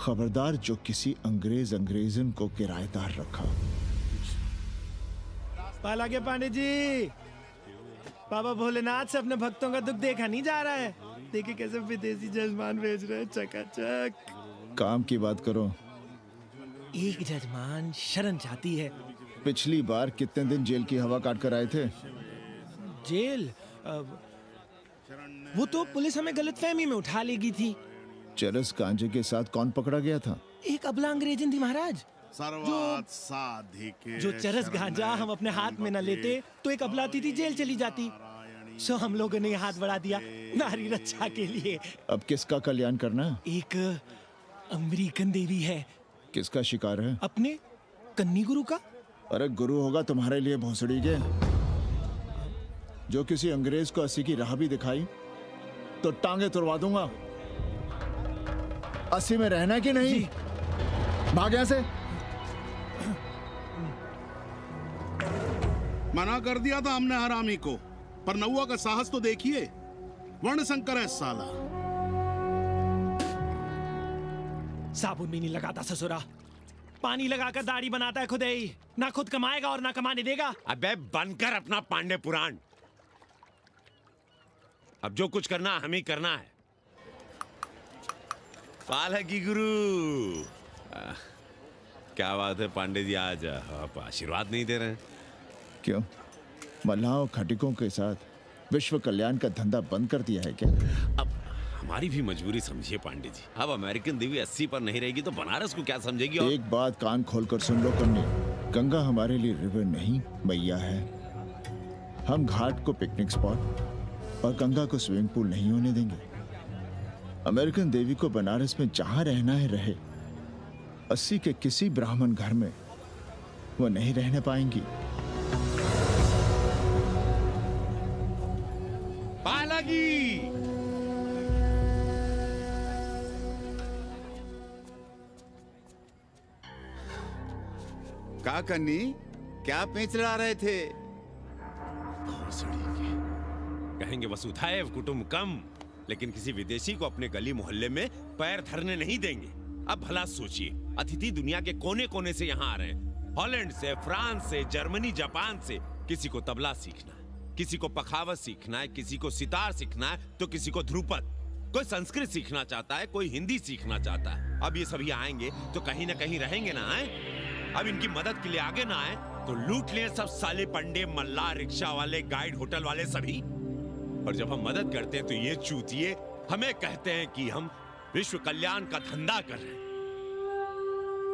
खबरदार जो किसी अंग्रेजन को किराएदार रखा। पाला के पांडे जी, बाबा भोलेनाथ से अपने भक्तों का दुख देखा नहीं जा रहा है। देखिए कैसे विदेशी जजमान भेज रहे हैं चकाचक। काम की बात करो। एक जजमान शरण चाहती है। पिछली बार कितने दिन जेल की हवा काट कर आए थे? जेल? वो तो पुलिस हमें गलतफहमी में उठा लेगी थी। चरस गांजे के साथ कौन पकड़ा गया था? एक अबला अंग्रेजन थी महाराज। जो चरस गांजा हम अपने हाथ में न लेते तो एक अबलाती थी जेल चली जाती। सो हम लोगों ने हाथ बढ़ा दिया नारी रक्षा के लिए। अब किसका कल्याण करना? एक अमेरिकन देवी है। किसका शिकार है? अपने कन्नी गुरु का। अरे गुरु होगा तुम्हारे लिए भोसड़ी के। जो किसी अंग्रेज को 80 की राह भी दिखाई तो टांगे तुड़वा दूंगा। 80 में रहना कि नहीं? भाग यहां से। मना कर दिया था हमने हरामी को, पर नौआ का साहस तो देखिए। वर्ण संकर है साला। साबुन भी नहीं लगाता ससुरा, पानी लगाकर दाढ़ी बनाता है खुद ही। ना खुद कमाएगा और ना कमाने देगा। अबे बनकर अपना पांडे पुराण। अब जो कुछ करना हम ही करना है। पाला की गुरु। क्या बात है पांडे जी, आज आप आशीर्वाद नहीं दे रहे हैं? क्यों, मल्लाहों खटिकों के साथ विश्व कल्याण का धंधा बंद कर दिया है क्या? अब हमारी भी मजबूरी समझिए पांडे जी। अब अमेरिकन देवी 80 पर नहीं रहेगी तो बनारस को क्या समझेगी? और एक बात कान खोलकर सुन लो कन्नी, गंगा हमारे लिए रिवर नहीं मैया है। हम घाट को पिकनिक स्पॉट और गंगा को स्विमिंग पूल नहीं होने देंगे। अमेरिकन देवी को बनारस में जहां रहना है रहे, 80 के किसी ब्राह्मण घर में वो नहीं रहने पाएंगी। पालगी का कन्नी, क्या पेंच ला रहे थे? कहेंगे वसुधैव कुटुंबकम, लेकिन किसी विदेशी को अपने गली मोहल्ले में पैर धरने नहीं देंगे। अब भला सोचिए, अतिथि दुनिया के कोने कोने से यहाँ आ रहे हैं, हॉलैंड से, फ्रांस से, जर्मनी, जापान से। किसी को तबला सीखना है, किसी को पखावत सीखना है, किसी को सितार सीखना है, तो किसी को ध्रुपद। कोई संस्कृत सीखना चाहता है, कोई हिंदी सीखना चाहता है। अब ये सभी आएंगे तो कहीं ना कहीं रहेंगे ना। आए अब इनकी मदद के लिए आगे ना आए तो लूट ले सब साले पंडे, मल्ला, रिक्शा वाले, गाइड, होटल वाले सभी। और जब हम मदद करते हैं तो ये चूतिए हमें कहते हैं कि हम विश्व कल्याण का धंधा कर रहे हैं।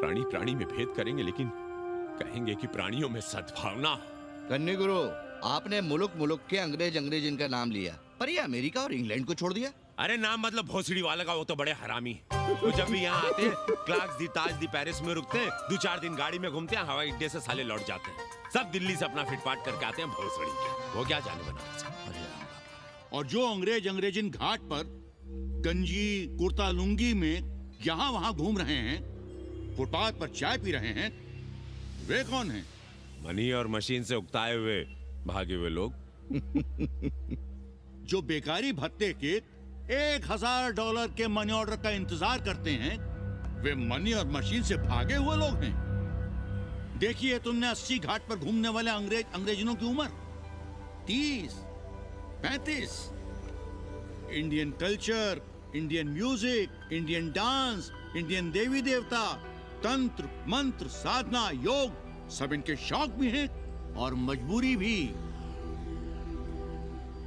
प्राणी प्राणी में भेद करेंगे, लेकिन कहेंगे कि प्राणियों में सद्भावना हो। कन्नी गुरु, आपने मुल्क मुल्क के अंग्रेज इनका नाम लिया, पर ये अमेरिका और इंग्लैंड को छोड़ दिया। अरे नाम मतलब भोसड़ी वाले का, वो तो बड़े हरामी है। वो जब भी यहाँ आते हैं, क्लार्क्स दी, ताज दी, पेरिस में रुकते हैं, 2-4 दिन गाड़ी में घूमते हैं, हवाई अड्डे से साले लौट जाते हैं। सब दिल्ली से अपना फिटपाट करके आते हैं भोसड़ी के। वो क्या जाने बनारस। और जो अंग्रेजिन घाट पर गंजी, कुर्ता, लुंगी में यहाँ वहाँ घूम रहे हैं, फुटपाथ पर चाय पी रहे हैं, वे कौन हैं? मनी और मशीन से उकताए हुए भागे हुए लोग। जो बेकारी भत्ते के $1000 के मनी ऑर्डर का इंतजार करते हैं, वे मनी और मशीन से भागे हुए लोग हैं। देखिए तुमने 80 घाट पर घूमने वाले अंग्रेजनों की उम्र 30, 35। Indian culture, Indian music, Indian dance, Indian देवी देवता, तंत्र, मंत्र, साधना, योग, सब इनके शौक भी हैं और मजबूरी भी।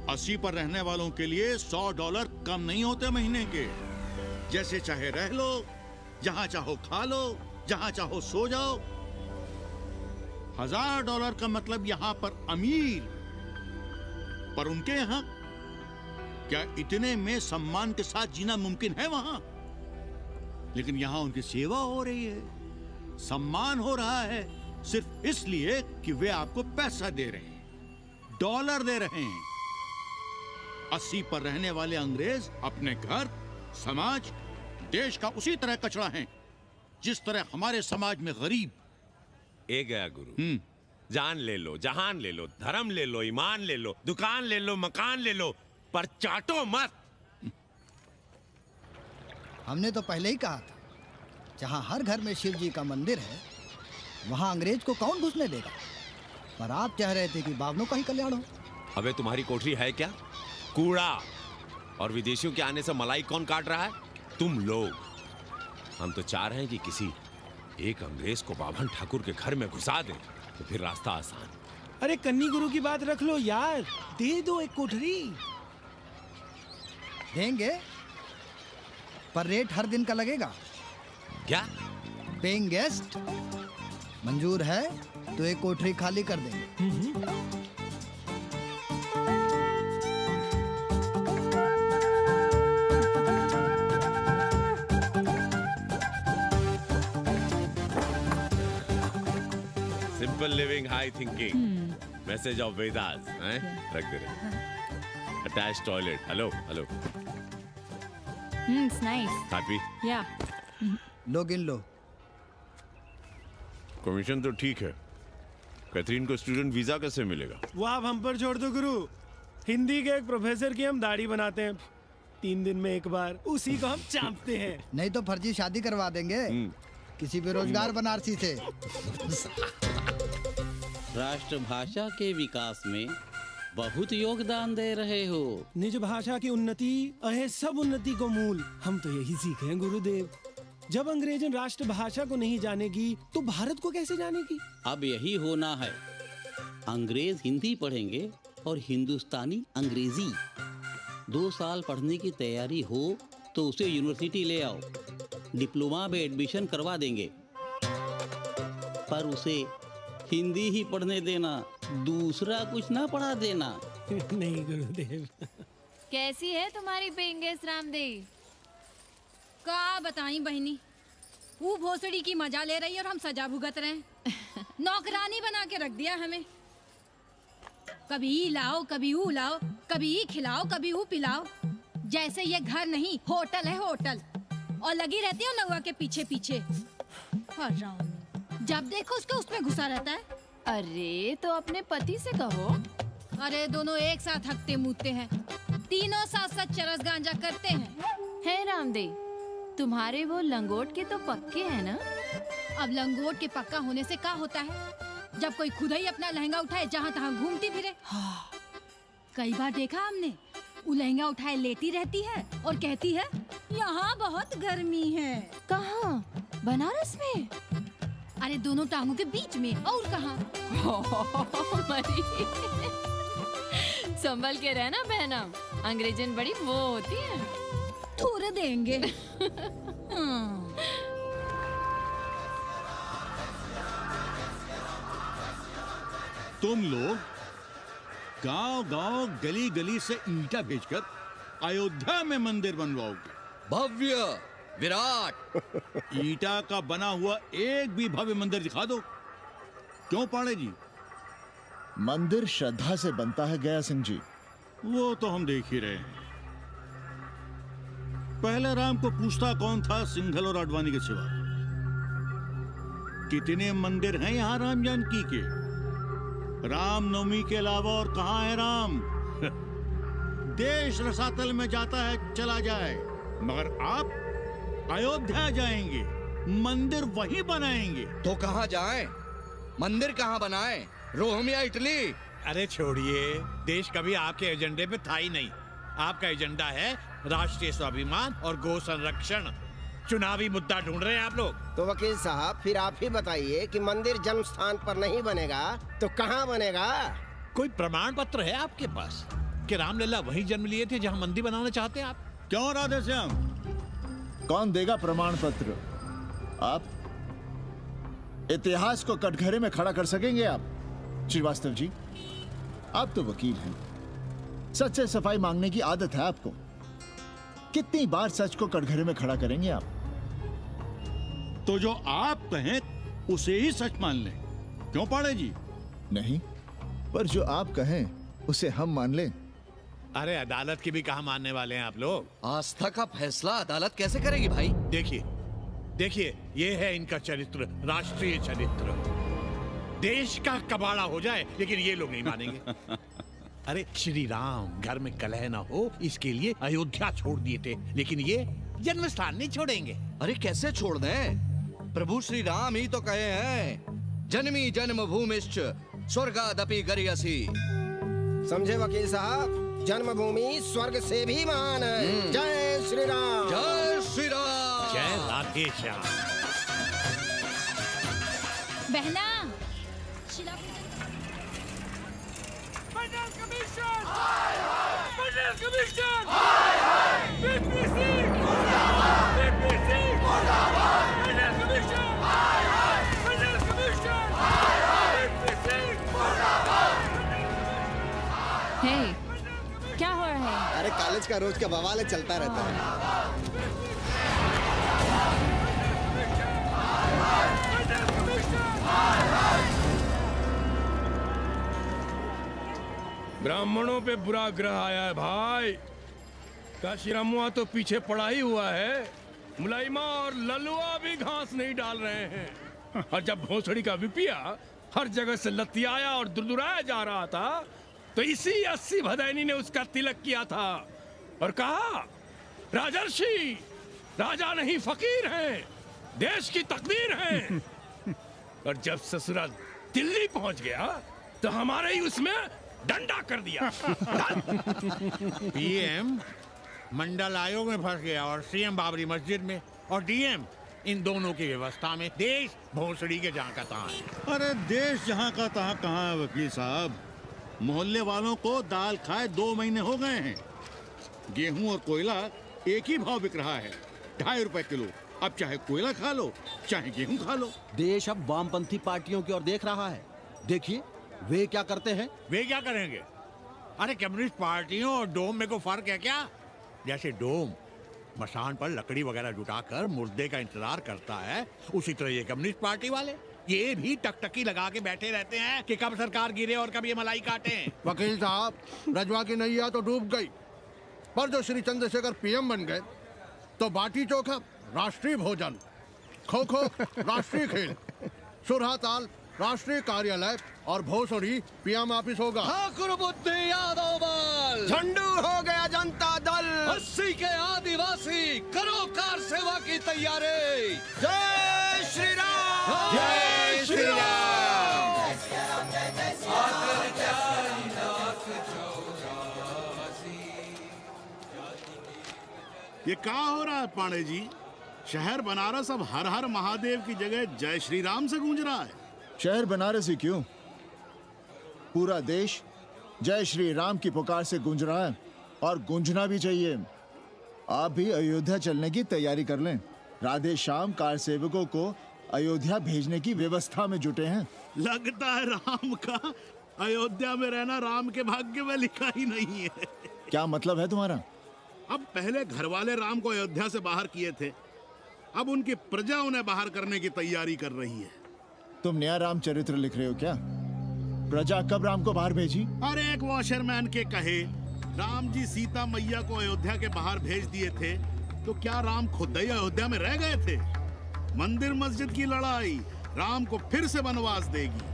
80 पर रहने वालों के लिए $100 कम नहीं होते महीने के। जैसे चाहे रह लो, जहां चाहो खा लो, जहां चाहो सो जाओ। $1000 का मतलब यहां पर अमीर, पर उनके यहां क्या इतने में सम्मान के साथ जीना मुमकिन है वहां? लेकिन यहां उनकी सेवा हो रही है, सम्मान हो रहा है, सिर्फ इसलिए कि वे आपको पैसा दे रहे हैं, डॉलर दे रहे हैं। 80 पर रहने वाले अंग्रेज अपने घर, समाज, देश का उसी तरह कचरा हैं, जिस तरह हमारे समाज में गरीब। ए गया गुरु, जान ले लो, जहान ले लो, धर्म ले लो, ईमान ले लो, दुकान ले लो, मकान ले लो, पर चाटो मत। हमने तो पहले ही कहा था, जहाँ हर घर में शिव जी का मंदिर है, वहाँ अंग्रेज को कौन घुसने देगा। पर आप चाह रहे थे कि बावनों का ही कल्याण हो। अबे तुम्हारी कोठरी है क्या? कूड़ा। और विदेशियों के आने से मलाई कौन काट रहा है? तुम लोग। हम तो चाह रहे हैं कि किसी एक अंग्रेज को बाभन ठाकुर के घर में घुसा दे, तो फिर रास्ता आसान। अरे कन्नी गुरु की बात रख लो यार, दे दो एक कोठरी। देंगे, पर रेट हर दिन का लगेगा। क्या? पेइंग गेस्ट मंजूर है तो एक कोठरी खाली कर देंगे। Simple living, high thinking, message of Vedas, हैं? रख दे रहे। Attach toilet. Hello hello. It's nice. Happy? Yeah. लो गिन लो। कमीशन तो ठीक है, कैथरीन को स्टूडेंट वीजा कैसे मिलेगा? वो आप हम पर छोड़ दो गुरु। हिंदी के एक प्रोफेसर की हम दाढ़ी बनाते हैं 3 दिन में एक बार, उसी को हम चापते हैं। नहीं तो फर्जी शादी करवा देंगे किसी बेरोजगार बनारसी से। राष्ट्रभाषा के विकास में बहुत योगदान दे रहे हो। निज भाषा की उन्नति अहे सब उन्नति को मूल। हम तो यही सीखे हैं गुरुदेव। जब अंग्रेजन राष्ट्रभाषा को नहीं जानेगी तो भारत को कैसे जानेगी? अब यही होना है। अंग्रेज हिंदी पढ़ेंगे और हिंदुस्तानी अंग्रेजी। 2 साल पढ़ने की तैयारी हो तो उसे यूनिवर्सिटी ले आओ, डिप्लोमा में एडमिशन करवा देंगे, पर उसे हिंदी ही पढ़ने देना, दूसरा कुछ ना पढ़ा देना। नहीं गुरुदेव। कैसी है तुम्हारी पेंगेस रामदेव? का बताई बहनी, वो भोसड़ी की मजा ले रही और हम सजा भुगत रहे हैं। नौकरानी बना के रख दिया हमें। कभी ई लाओ, कभी ऊ लाओ, कभी ई खिलाओ, कभी ऊ पिलाओ। जैसे ये घर नहीं होटल है होटल, और लगी रहती है नौवा के पीछे पीछे। हराम, जब देखो उसके उसमें घुसा रहता है। अरे तो अपने पति से कहो। अरे दोनों एक साथ हकते मूतते हैं, तीनों साथ साथ चरस गांजा करते हैं। है रामदेव, तुम्हारे वो लंगोट के तो पक्के हैं ना? अब लंगोट के पक्का होने से क्या होता है, जब कोई खुद ही अपना लहंगा उठाए जहाँ तहाँ घूमती फिरे। कई बार देखा हमने, वो लहंगा उठाए लेटी रहती है और कहती है यहाँ बहुत गर्मी है। कहाँ? बनारस में? अरे दोनों टांगों के बीच में, और कहाँ? संभल के रहना बहनम, अंग्रेजन बड़ी वो होती है। थोड़े देंगे। तुम लोग गांव-गांव, गली-गली से ईंटा भेजकर अयोध्या में मंदिर बनवाओगे। भव्य, विराट। ईंटा का बना हुआ एक भी भव्य मंदिर दिखा दो। क्यों पाड़े जी? मंदिर श्रद्धा से बनता है गया सिंह जी। वो तो हम देख ही रहे हैं। पहले राम को पूछता कौन था सिंघल और आडवाणी के सिवा? कितने मंदिर हैं यहाँ राम जानकी के? रामनवमी के अलावा और कहाँ है राम? देश रसातल में जाता है चला जाए, मगर आप अयोध्या जाएंगे, मंदिर वहीं बनाएंगे। तो कहाँ जाएं? मंदिर कहाँ बनाएं? रोम या इटली? अरे छोड़िए, देश कभी आपके एजेंडे पे था ही नहीं। आपका एजेंडा है राष्ट्रीय स्वाभिमान और गौ संरक्षण। चुनावी मुद्दा ढूंढ रहे हैं आप लोग। तो वकील साहब, फिर आप ही बताइए कि मंदिर जन्म स्थान पर नहीं बनेगा तो कहाँ बनेगा? कोई प्रमाण पत्र है आपके पास कि रामलला वहीं जन्म लिए थे जहां मंदिर बनाना चाहते हैं आप? क्यों राधे श्याम? कौन देगा प्रमाण पत्र? आप इतिहास को कटघरे में खड़ा कर सकेंगे आप? श्रीवास्तव जी, आप तो वकील हैं, सच से सफाई मांगने की आदत है आपको। कितनी बार सच को कटघरे में खड़ा करेंगे आप? तो जो आप कहें उसे ही सच मान लें। क्यों पाड़े जी? नहीं, पर जो आप कहें उसे हम मान लें। अरे अदालत की भी कहाँ मानने वाले हैं आप लोग? आस्था का फैसला अदालत कैसे करेगी भाई? देखिए देखिए, ये है इनका चरित्र, राष्ट्रीय चरित्र। देश का कबाड़ा हो जाए लेकिन ये लोग नहीं मानेंगे। अरे श्री राम घर में कलह ना हो इसके लिए अयोध्या छोड़ दिए थे, लेकिन ये जन्म स्थान नहीं छोड़ेंगे। अरे कैसे छोड़ दें? प्रभु श्री राम ही तो कहे हैं, जन्मी जन्मभूमिश्च स्वर्गादपि गरियसी। समझे वकील साहब, जन्मभूमि स्वर्ग से भी महान है। जय श्री राम। जय श्री राम। जय राधे श्याम। बहना, हे, क्या हो रहा है? अरे कॉलेज का रोज का बवाल चलता रहता है। ब्राह्मणों पे बुरा ग्रह आया है भाई। काशीरामुआ तो पीछे पड़ा ही हुआ है, मुलाइमा और ललुआ भी घास नहीं डाल रहे हैं। और जब भोसड़ी का विपिया हर जगह से लतियाया और दुरदुराया जा रहा था, तो इसी 80 भदैनी ने उसका तिलक किया था और कहा, राजर्षि राजा नहीं फकीर हैं, देश की तकदीर हैं। और जब ससुराल दिल्ली पहुंच गया तो हमारे ही उसमें डंडा कर दिया। पीएम मंडल आयोग में फंस गया और सीएम बाबरी मस्जिद में, और डीएम इन दोनों की व्यवस्था में देश भोसड़ी के जहाँ का तहाँ है। अरे देश जहाँ का तहाँ कहाँ है वकील साहब? मोहल्ले वालों को दाल खाए 2 महीने हो गए हैं। गेहूं और कोयला एक ही भाव बिक रहा है, 2.5 रुपए किलो। अब चाहे कोयला खा लो चाहे गेहूं खा लो। देश अब वामपंथी पार्टियों की ओर देख रहा है। देखिए वे क्या करते हैं। वे क्या करेंगे? अरे कम्युनिस्ट पार्टियों और डोम में को फर्क है क्या? जैसे डोम मसान पर लकड़ी वगैरह जुटाकर मुर्दे का इंतजार करता है, उसी तरह ये कम्युनिस्ट पार्टी वाले ये भी टकटकी लगा के बैठे रहते हैं कि कब सरकार गिरे और कब ये मलाई काटे। वकील साहब, रजवा की नैया तो डूब गई, पर जो श्री चंद्रशेखर पीएम बन गए तो बाटी चोखा राष्ट्रीय भोजन, खो खो राष्ट्रीय खेल, सुरहा ताल राष्ट्रीय कार्यालय और भोसड़ी पीएम ऑफिस होगा। ठाकुर बुद्धि यादव बल, झंडू हो गया जनता दल, 80 के आदिवासी करो कार सेवा की तैयारी। जय श्री राम, जय श्री राम। ये क्या हो रहा है पांडे जी? शहर बनारस अब हर हर महादेव की जगह जय श्री राम से गूंज रहा है। शहर बनारस ही क्यों, पूरा देश जय श्री राम की पुकार से गूंज रहा है और गूंजना भी चाहिए। आप भी अयोध्या चलने की तैयारी कर लें। राधे श्याम कार सेवकों को अयोध्या भेजने की व्यवस्था में जुटे हैं। लगता है राम का अयोध्या में रहना राम के भाग्य में लिखा ही नहीं है। क्या मतलब है तुम्हारा? अब पहले घर वाले राम को अयोध्या से बाहर किए थे, अब उनकी प्रजा उन्हें बाहर करने की तैयारी कर रही है। तुम नया राम चरित्र लिख रहे हो क्या? प्रजा कब राम को बाहर भेजी? अरे एक वॉशरमैन के कहे राम जी सीता मैया को अयोध्या के बाहर भेज दिए थे, तो क्या राम खुद ही अयोध्या में रह गए थे? मंदिर मस्जिद की लड़ाई राम को फिर से वनवास देगी।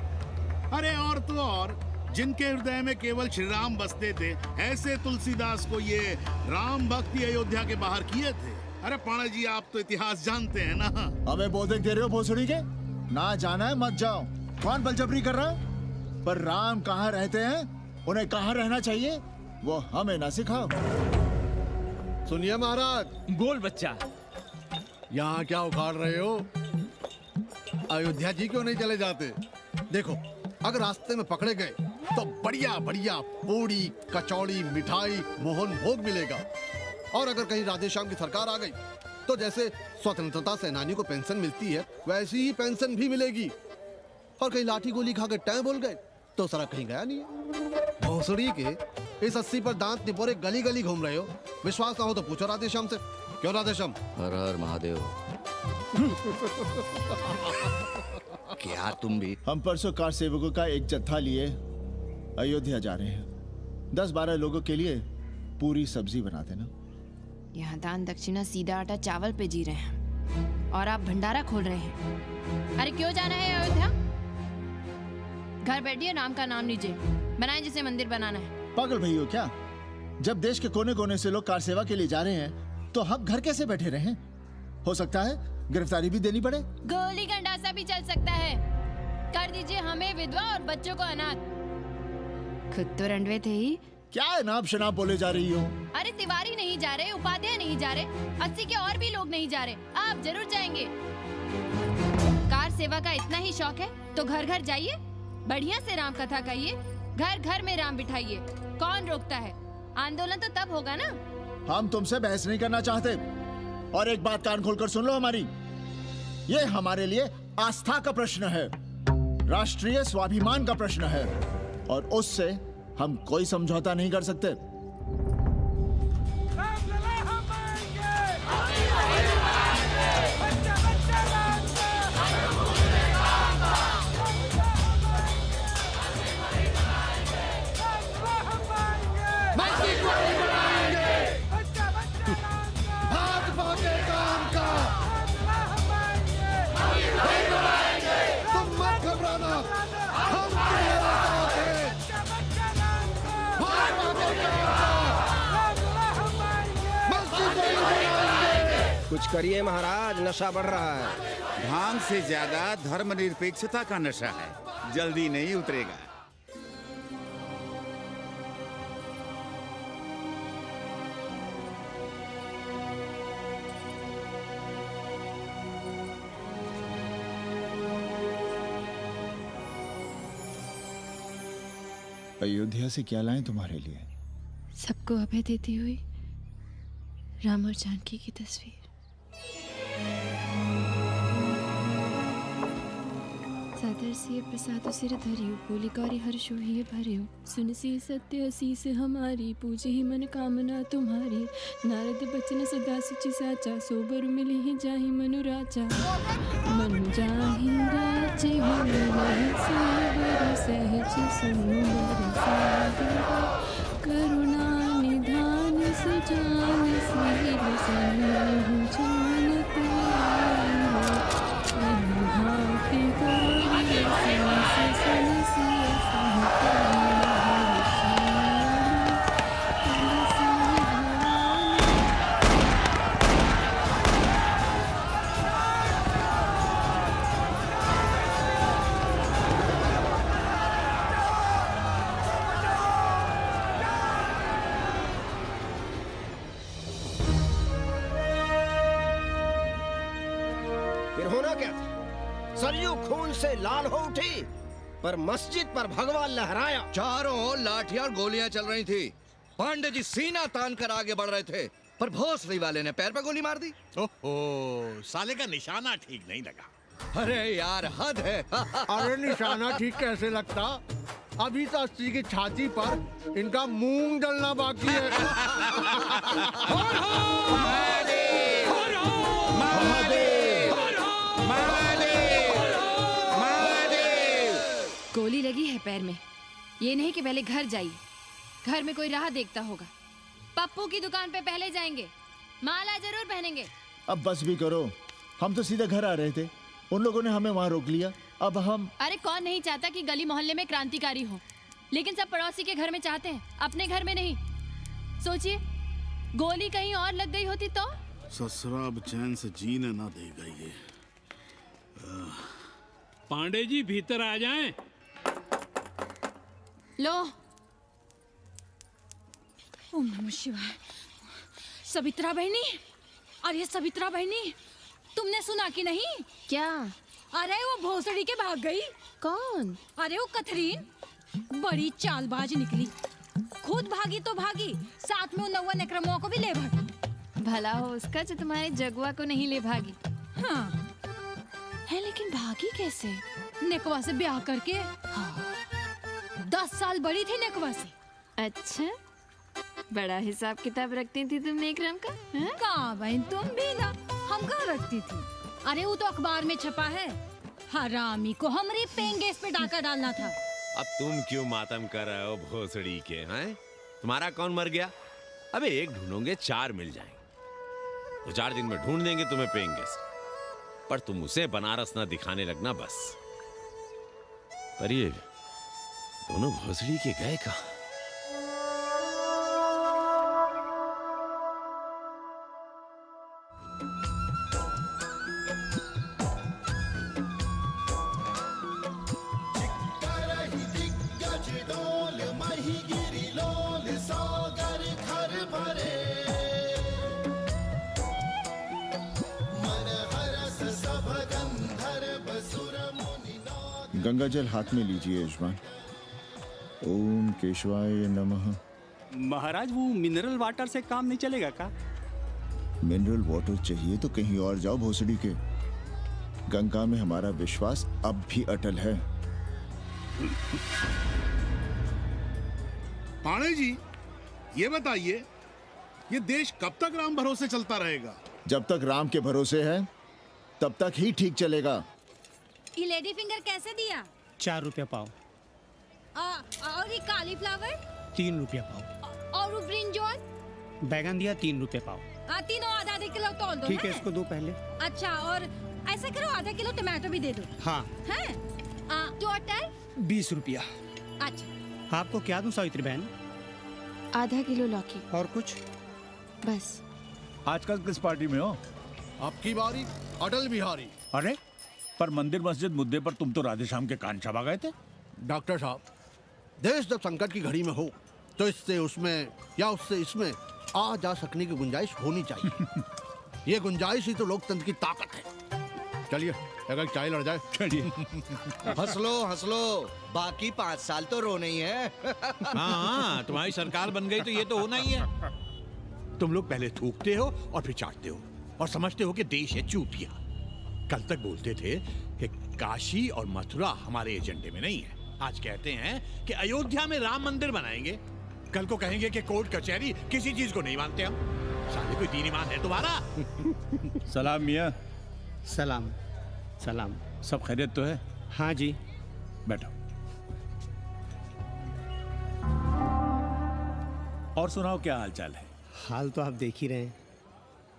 अरे और तो और, जिनके हृदय में केवल श्री राम बसते थे, ऐसे तुलसीदास को ये राम भक्ति अयोध्या के बाहर किए थे। अरे पांडे जी, आप तो इतिहास जानते हैं ना। हमें बोधक दे रहे हो भोसड़ी के? ना जाना है मत जाओ। कौन बलजबरी कर रहा है? पर राम कहाँ रहते हैं, उन्हें कहाँ रहना चाहिए, वो हमें ना सिखाओ। सुनिए महाराज। बोल बच्चा। यहाँ क्या उखाड़ रहे हो? अयोध्या जी क्यों नहीं चले जाते? देखो, अगर रास्ते में पकड़े गए तो बढ़िया बढ़िया पूड़ी कचौड़ी मिठाई मोहन भोग मिलेगा, और अगर कहीं राधे श्याम की सरकार आ गई तो जैसे स्वतंत्रता सेनानियों को पेंशन मिलती है वैसी ही पेंशन भी मिलेगी। और कहीं लाठी गोली खा के टैं बोल गए तो सारा कहीं गया नहीं है। भोसड़ी के इस 80 पर दांत निपोरे गली गली घूम रहे हो। विश्वास ना हो तो पूछो राधे श्याम से। क्यों राधे श्याम? हर हर महादेव। क्या तुम भी? हम परसों कार सेवकों का एक जत्था लिए अयोध्या जा रहे हैं। 10-12 लोगों के लिए पूरी सब्जी बना देना। यहाँ दान दक्षिणा सीधा आटा चावल पे जी रहे हैं और आप भंडारा खोल रहे हैं। अरे क्यों जाना है अयोध्या? घर बैठिए, राम का नाम लीजिए, बनाए जिसे मंदिर बनाना है। पागल भई हो क्या? जब देश के कोने कोने से लोग कार सेवा के लिए जा रहे हैं तो हम घर कैसे बैठे रहें? हो सकता है गिरफ्तारी भी देनी पड़े। गोली गंडासा भी चल सकता है। कर दीजिए हमें विधवा और बच्चों को अनाथ। खुद तो रंडवे थे ही। क्या नाम शनाब बोले जा रही हो? अरे तिवारी नहीं जा रहे, उपाध्याय नहीं जा रहे, 80 के और भी लोग नहीं जा रहे। आप जरूर जाएंगे। कार सेवा का इतना ही शौक है तो घर घर जाइए, बढ़िया से राम कथा कहिए, घर घर में राम बिठाइए। कौन रोकता है? आंदोलन तो तब होगा ना। हम तुमसे बहस नहीं करना चाहते। और एक बात कान खोलकर सुन लो हमारी, ये हमारे लिए आस्था का प्रश्न है, राष्ट्रीय स्वाभिमान का प्रश्न है, और उससे हम कोई समझौता नहीं कर सकते। कुछ करिए महाराज, नशा बढ़ रहा है। भांग से ज्यादा धर्मनिरपेक्षता का नशा है, जल्दी नहीं उतरेगा। अयोध्या से क्या लाएं तुम्हारे लिए? सबको अभय देती हुई राम और जानकी की तस्वीर। सादर सिय प्रसाद सिर धरियो, बोली गौरी हर्षो ही भरियो, सुन सी सत्य असीस हमारी, पूजे ही मन कामना तुम्हारी, नारद बचन सदा सुचि साचा, सोबर मिले ही जाहि मनु राजा, मनु जाहि राजे हो नहीं सोबर सहज सुंदर सागर, करुणा निधान सुजान सिर सन्निहु जान तेरा, अनुभाति गौरी सहस सनसिय फिर होना क्या था? सरयू खून से लाल हो उठी, पर मस्जिद पर भगवा लहराया। चारों ओर लाठियां और गोलियां चल रही थी। पांडे जी सीना तान कर आगे बढ़ रहे थे, पर भोसड़ी वाले ने पैर पर गोली मार दी। ओहो, साले का निशाना ठीक नहीं लगा। अरे यार हद है। अरे निशाना ठीक कैसे लगता? अभी तो अस्सी की छाती पर इनका मूंग डलना बाकी है। गोली लगी है पैर में, ये नहीं कि पहले घर जाइए, घर में कोई राह देखता होगा। पप्पू की दुकान पे पहले जाएंगे, माला जरूर पहनेंगे। अब बस भी करो, हम तो सीधे घर आ रहे थे, उन लोगों ने हमें वहाँ रोक लिया। अब हम अरे कौन नहीं चाहता कि गली मोहल्ले में क्रांतिकारी हो, लेकिन सब पड़ोसी के घर में चाहते हैं, अपने घर में नहीं। सोचिए, गोली कहीं और लग गई होती तो? ससुरा अब चैन से जीने ना देगा ये। पांडे जी भीतर आ जाएं। लो। ओम नमः शिवाय। सवित्रा बहनी, अरे सवित्रा बहनी, तुमने सुना कि नहीं? क्या? अरे वो भोसड़ी के भाग गई। कौन? अरे वो कथरीन, बड़ी चालबाज निकली। खुद भागी तो भागी, साथ में उन 9 नक्रमुआ को भी ले भागी। भला हो उसका जो तुम्हारे जगुआ को नहीं ले भागी। हाँ है, लेकिन भागी कैसे? नेकवा से ब्याह करके। हाँ। 10 साल बड़ी थी नेकवा से। अच्छा, बड़ा हिसाब किताब रखती थी तुम नेकरम का? कहाँ बहन, तुम भी ना, हम कहाँ रखती थी? अरे वो तो अखबार में छपा है, हरामी को हमारी पेंगेस पे डाका डालना था। अब तुम क्यों मातम कर रहे हो भोसड़ी के? हैं? तुम्हारा कौन मर गया? अबे एक ढूंढोगे 4 मिल जाएंगे, तो 4 दिन में ढूंढ देंगे तुम्हें पेंगे, पर तुम उसे बनारस ना दिखाने लगना बस। पर ये दोनों भोसड़ी के गए कहाँ? गंगा जल हाथ में लीजिए यजमान। ओम केशवाय नमः। महाराज वो मिनरल वाटर से काम नहीं चलेगा का? मिनरल वाटर चाहिए तो कहीं और जाओ भोसड़ी के। गंगा में हमारा विश्वास अब भी अटल है। पाणे जी, ये बताइए, ये देश कब तक राम भरोसे चलता रहेगा? जब तक राम के भरोसे है तब तक ही ठीक चलेगा। ये लेडी फिंगर कैसे दिया? 4 रुपया पाव। और ये कालीफ्लावर? 3 रुपया पाव। और वो ब्रिंजॉल? बैगन दिया 3 रुपये पाव। तीनों आधा किलो तोल दो। ठीक है, इसको दो पहले। अच्छा, और ऐसा करो आधा किलो टमाटो भी दे दो। हाँ। हैं? टोटल 20 रुपया। अच्छा। आपको क्या दूं सावित्री बहन? आधा किलो लौकी। और कुछ? बस। आजकल किस पार्टी में हो? आपकी बारी अटल बिहारी। अरे पर मंदिर मस्जिद मुद्दे पर तुम तो राधेश्याम के कान चबा गए थे। डॉक्टर साहब, देश जब संकट की घड़ी में हो तो इससे उसमें या उससे इसमें आ जा सकने की गुंजाइश होनी चाहिए। ये गुंजाइश ही तो लोकतंत्र की ताकत है। चलिए अगर चाय लड़ जाए। हंस लो, बाकी 5 साल तो रोने ही है। हाँ, तुम्हारी सरकार बन गई तो ये तो होना ही है। तुम लोग पहले थूकते हो और फिर चाटते हो और समझते हो कि देश है चूतिया। कल तक बोलते थे कि काशी और मथुरा हमारे एजेंडे में नहीं है। आज कहते हैं कि अयोध्या में राम मंदिर बनाएंगे। कल को कहेंगे कि कोर्ट कचहरी किसी चीज को नहीं मानते हम। साले कोई दीन ईमान है तुम्हारा? सलाम मियाँ। सलाम सलाम। सब खैरियत तो है? हाँ जी। बैठो। और सुनाओ, क्या हाल चाल है? हाल तो आप देख ही रहे हैं।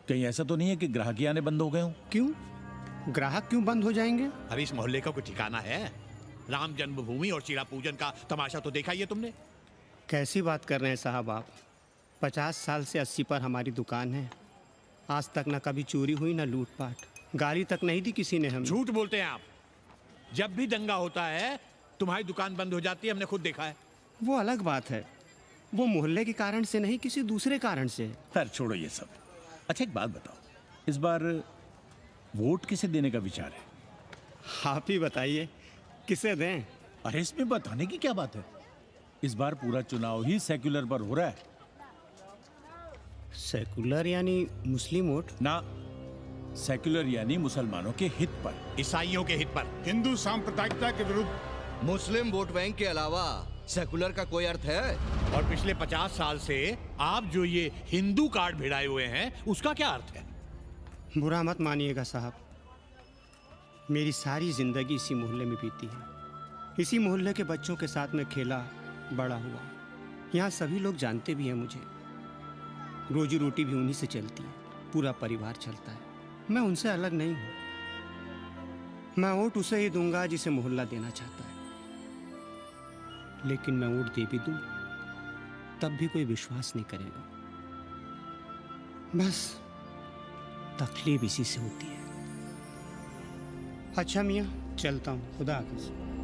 कहीं ऐसा तो नहीं है कि ग्राहक आने बंद हो गए हो? क्यों? ग्राहक क्यों बंद हो जाएंगे? अरे इस मोहल्ले का कोई ठिकाना है? राम जन्मभूमि और शिला पूजन का तमाशा तो देखा ही है तुमने। कैसी बात कर रहे हैं साहब आप? 50 साल से 80 पर हमारी दुकान है। आज तक ना कभी चोरी हुई ना लूटपाट, गाली तक नहीं दी किसी ने हमें। झूठ बोलते हैं आप। जब भी दंगा होता है तुम्हारी दुकान बंद हो जाती है, हमने खुद देखा है। वो अलग बात है, वो मोहल्ले के कारण से नहीं, किसी दूसरे कारण से। खैर छोड़ो ये सब। अच्छा एक बात बताओ, इस बार वोट किसे देने का विचार है? आप ही बताइए, किसे दें? अरे इसमें बताने की क्या बात है? इस बार पूरा चुनाव ही सेक्युलर पर हो रहा है। सेकुलर यानी मुस्लिम वोट? ना, सेक्युलर यानी मुसलमानों के हित पर, ईसाइयों के हित पर, हिंदू सांप्रदायिकता के विरुद्ध। मुस्लिम वोट बैंक के अलावा सेकुलर का कोई अर्थ है? और पिछले 50 साल से आप जो ये हिंदू कार्ड भिड़ाए हुए हैं, उसका क्या अर्थ है? बुरा मत मानिएगा साहब, मेरी सारी जिंदगी इसी मोहल्ले में बीती है। इसी मोहल्ले के बच्चों के साथ में खेला, बड़ा हुआ। यहाँ सभी लोग जानते भी हैं मुझे। रोजी रोटी भी उन्हीं से चलती है, पूरा परिवार चलता है। मैं उनसे अलग नहीं हूँ। मैं वोट उसे ही दूंगा जिसे मोहल्ला देना चाहता है। लेकिन मैं वोट दे भी दूं तब भी कोई विश्वास नहीं करेगा। बस तकलीफ इसी से होती है। अच्छा मियाँ, चलता हूँ। खुदा हाफिज।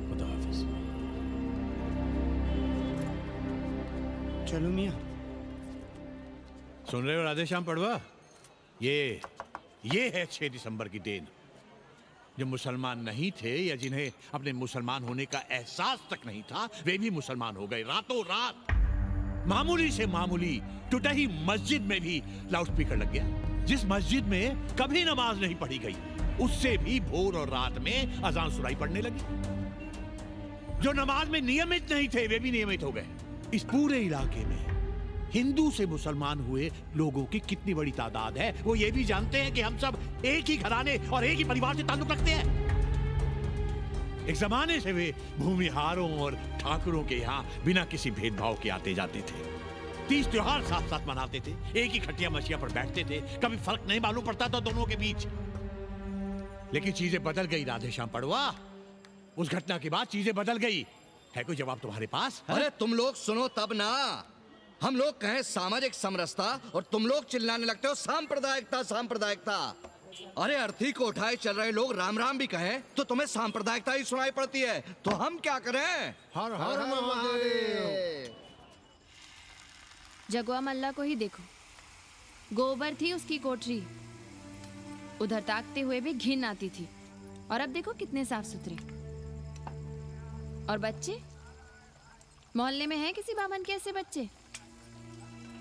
खुदा हाफिज। चलो मियाँ। सुन रहे हो राधेश्याम पड़वा? ये है 6 दिसंबर की देन। जो मुसलमान नहीं थे या जिन्हें अपने मुसलमान होने का एहसास तक नहीं था, वे भी मुसलमान हो गए रातों रात। मामूली से मामूली टूटी मस्जिद में भी लाउडस्पीकर लग गया। जिस मस्जिद में कभी नमाज नहीं पढ़ी गई, उससे भी भोर और रात में अजान सुनाई पड़ने लगी। जो नमाज में नियमित नहीं थे, वे भी नियमित हो गए। इस पूरे इलाके में हिंदू से मुसलमान हुए लोगों की कितनी बड़ी तादाद है, वो ये भी जानते हैं कि हम सब एक ही घराने और एक ही परिवार से ताल्लुक रखते हैं। एक जमाने से वे भूमिहारों और ठाकुरों के यहाँ बिना किसी भेदभाव के आते जाते थे। 30 त्योहार साथ साथ मनाते थे, एक ही खटिया मछिया पर बैठते थे। कभी फर्क नहीं मालूम पड़ता था दोनों के बीच। लेकिन चीजें बदल गई राधेश्याम पड़वा। उस घटना के बाद चीजें बदल गई। है कोई जवाब तुम्हारे पास? अरे तुम लोग सुनो तब ना। हम लोग कहें सामाजिक समरसता और तुम लोग चिल्लाने लगते हो सांप्रदायिकता सांप्रदायिकता। अरे अर्थी को उठाए चल रहे लोग राम राम भी कहें तो तुम्हें सांप्रदायिकता ही सुनाई पड़ती है। तो हम क्या करें? हर हर महादेव। जगवा मल्ला को ही देखो, गोबर थी उसकी कोठरी, उधर ताकते हुए भी घिन आती थी। और अब देखो कितने साफ सुथरे। और बच्चे, मोहल्ले में हैं किसी बामन के ऐसे बच्चे?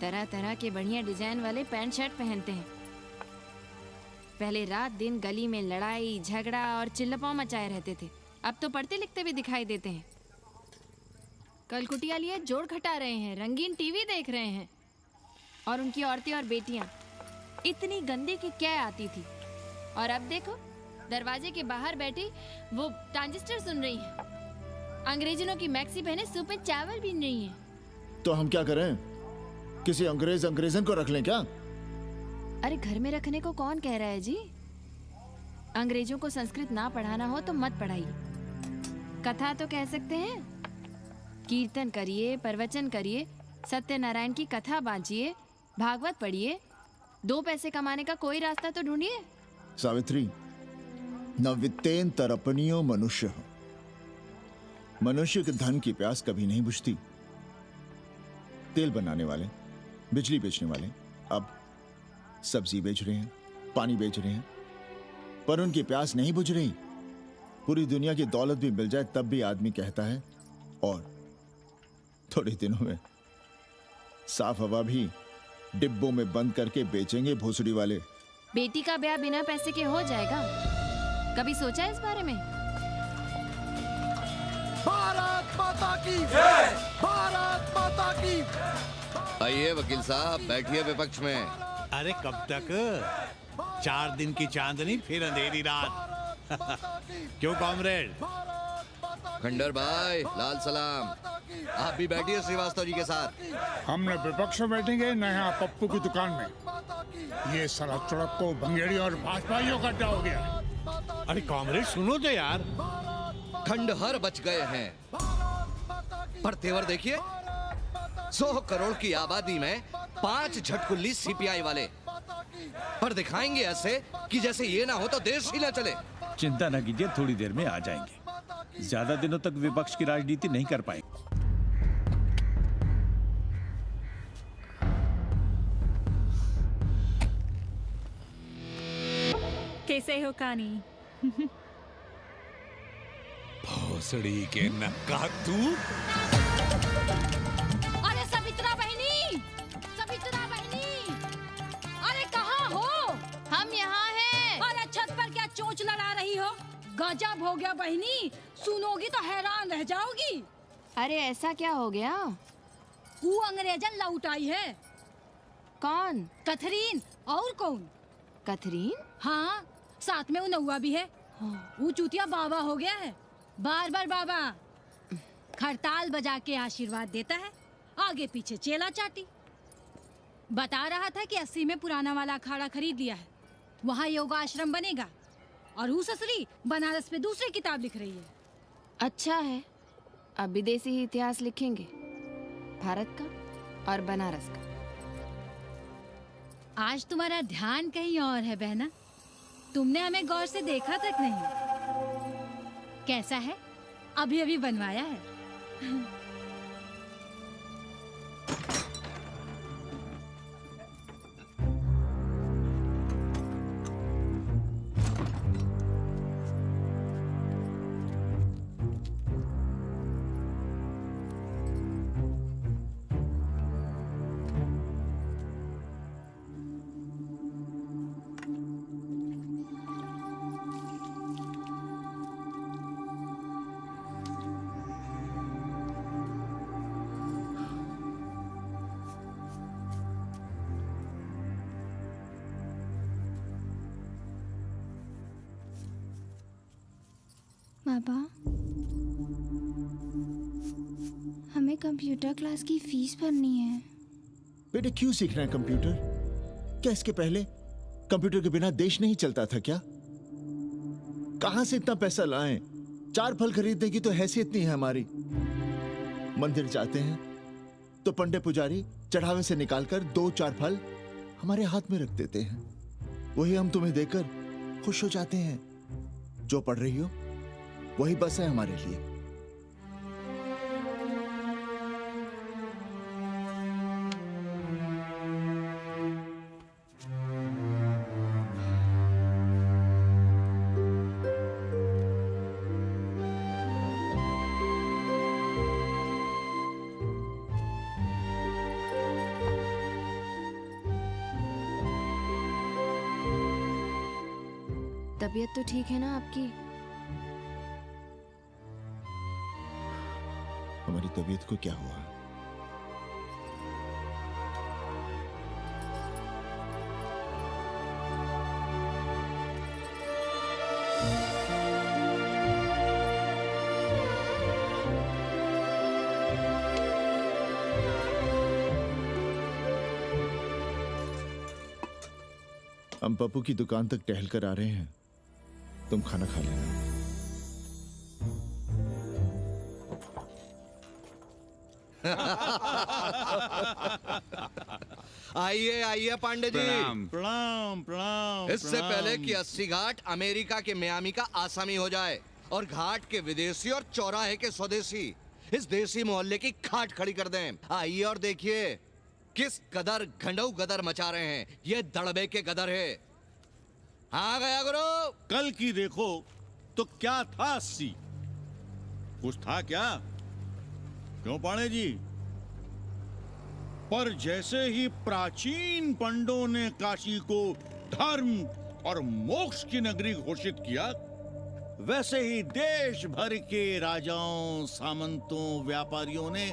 तरह तरह के बढ़िया डिजाइन वाले पैंट शर्ट पहनते हैं। पहले रात दिन गली में लड़ाई झगड़ा और चिल्लापाव मचाए रहते थे, अब तो पढ़ते लिखते भी दिखाई देते हैं। कल कुटिया लिए जोड़ घटा रहे हैं, रंगीन टीवी देख रहे हैं। और उनकी औरतें और बेटियां इतनी गंदी की क्या आती थी। और अब देखो दरवाजे के बाहर बैठी वो ट्रांजिस्टर सुन रही है। अंग्रेजनों की मैक्सी पहने सूप में चावल भी नहीं है। तो हम क्या करें? किसी अंग्रेजन को रख लें क्या? अरे घर में रखने को कौन कह रहा है जी? अंग्रेजों को संस्कृत ना पढ़ाना हो तो मत पढ़ाइए। कथा तो कह सकते हैं, कीर्तन करिए, प्रवचन करिए, सत्यनारायण की कथा बांचिए, भागवत पढ़िए। 2 पैसे कमाने का कोई रास्ता तो ढूंढिए। सावित्री, न वित्तेन तरपनियो मनुष्य। मनुष्य के धन की प्यास कभी नहीं बुझती। तेल बनाने वाले, बिजली बेचने वाले अब सब्जी बेच रहे हैं, पानी बेच रहे हैं, पर उनकी प्यास नहीं बुझ रही। पूरी दुनिया की दौलत भी मिल जाए तब भी आदमी कहता है और थोड़े दिनों में साफ हवा भी डिब्बों में बंद करके बेचेंगे भोसड़ी वाले। बेटी का ब्याह बिना पैसे के हो जाएगा? कभी सोचा है इस बारे में? भारत माता की जय! भारत माता की। आइए वकील साहब, बैठिए विपक्ष में। अरे कब तक? 4 दिन की चांदनी फिर अंधेरी रात। क्यों कॉमरेड? खंडर भाई, लाल सलाम। आप भी बैठिए श्रीवास्तव जी के साथ। हम न विपक्ष में बैठेंगे न यहाँ पप्पू की दुकान में। ये साला चुड़क को भंगेड़ी और भाजपाइयों का अड्डा हो गया। अरे कॉमरेड सुनो तो यार। खंडहर बच गए हैं, पर तेवर देखिए, 100 करोड़ की आबादी में 5 झटकुल्ली सीपीआई वाले, पर दिखाएंगे ऐसे कि जैसे ये ना हो तो देश ही ना चले। चिंता न कीजिए, थोड़ी देर में आ जाएंगे। ज्यादा दिनों तक विपक्ष की राजनीति नहीं कर पाएंगे। कैसे हो कानी? भोसड़ी के नक्का तू। अरे सवित्रा बहनी, सवित्रा बहनी, अरे कहाँ हो? हम यहाँ हैं। अरे छत पर क्या चोंच लड़ा रही हो? गजब हो गया बहनी, सुनोगी तो हैरान रह जाओगी। अरे ऐसा क्या हो गया? वो अंग्रेजन लौट आई है। कौन? कथरीन। और कौन? कथरीन? हाँ, साथ में वो नौवा भी है। वो चूतिया बाबा हो गया है। बार बार बाबा खड़ताल बजा के आशीर्वाद देता है, आगे पीछे चेला चाटी। बता रहा था कि 80 में पुराना वाला अखाड़ा खरीद लिया है, वहाँ योगा आश्रम बनेगा। और वो ससुरी बनारस पे दूसरी किताब लिख रही है। अच्छा है, अब विदेशी ही इतिहास लिखेंगे, भारत का और बनारस का। आज तुम्हारा ध्यान कहीं और है बहना, तुमने हमें गौर से देखा तक नहीं। कैसा है? अभी अभी बनवाया है। पापा, हमें कंप्यूटर क्लास की फीस भरनी है। बेटे क्यों सीखना है कंप्यूटर? क्या इसके पहले कंप्यूटर के बिना देश नहीं चलता था क्या? कहां से इतना पैसा लाएं? 4 फल खरीदने की तो हैसियत नहीं है हमारी। मंदिर जाते हैं तो पंडे पुजारी चढ़ावे से निकालकर 2-4 फल हमारे हाथ में रख देते हैं, वही हम तुम्हें देकर खुश हो जाते हैं। जो पढ़ रही हो वही बस है हमारे लिए। तबीयत तो ठीक है ना आपकी? हमारी तबीयत को क्या हुआ? हम पप्पू की दुकान तक टहल कर आ रहे हैं, तुम खाना खा लेना। आइए आइए पांडे जी। प्रणाम प्रणाम प्रणाम। इससे पहले कि 80 घाट अमेरिका के मियामी का आसामी हो जाए और घाट के विदेशी और चौराहे के स्वदेशी इस देसी मोहल्ले की खाट खड़ी कर दें, आइए और देखिए किस कदर घंडऊ गदर मचा रहे हैं ये दड़बे के गदर है। हाँ गया गुरु। कल की देखो तो क्या था 80? कुछ था क्या? क्यों पाणे जी? पर जैसे ही प्राचीन पंडों ने काशी को धर्म और मोक्ष की नगरी घोषित किया, वैसे ही देश भर के राजाओं, सामंतों, व्यापारियों ने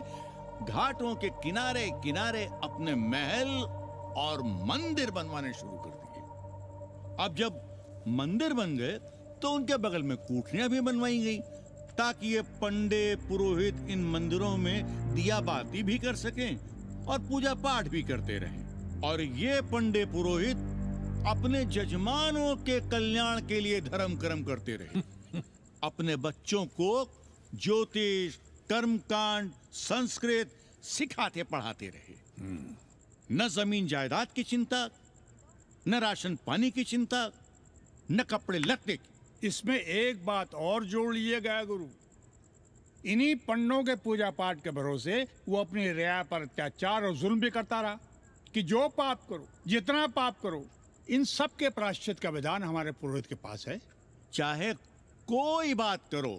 घाटों के किनारे किनारे अपने महल और मंदिर बनवाने शुरू कर दिए। अब जब मंदिर बन गए तो उनके बगल में कोठरियां भी बनवाई गई, ताकि ये पंडे पुरोहित इन मंदिरों में दिया बाती भी कर सकें और पूजा पाठ भी करते रहें। और ये पंडे पुरोहित अपने जजमानों के कल्याण के लिए धर्म कर्म करते रहे। अपने बच्चों को ज्योतिष, कर्मकांड, संस्कृत सिखाते पढ़ाते रहे। न जमीन जायदाद की चिंता, न राशन पानी की चिंता, न कपड़े लत्ते की। इसमें एक बात और जोड़ लीजिएगा गुरु, इन्हीं पंडों के पूजा पाठ के भरोसे वो अपनी रिया पर अत्याचार और जुल्म भी करता रहा कि जो पाप करो, जितना पाप करो, इन सब के प्रायश्चित का विधान हमारे पुरोहित के पास है। चाहे कोई बात करो,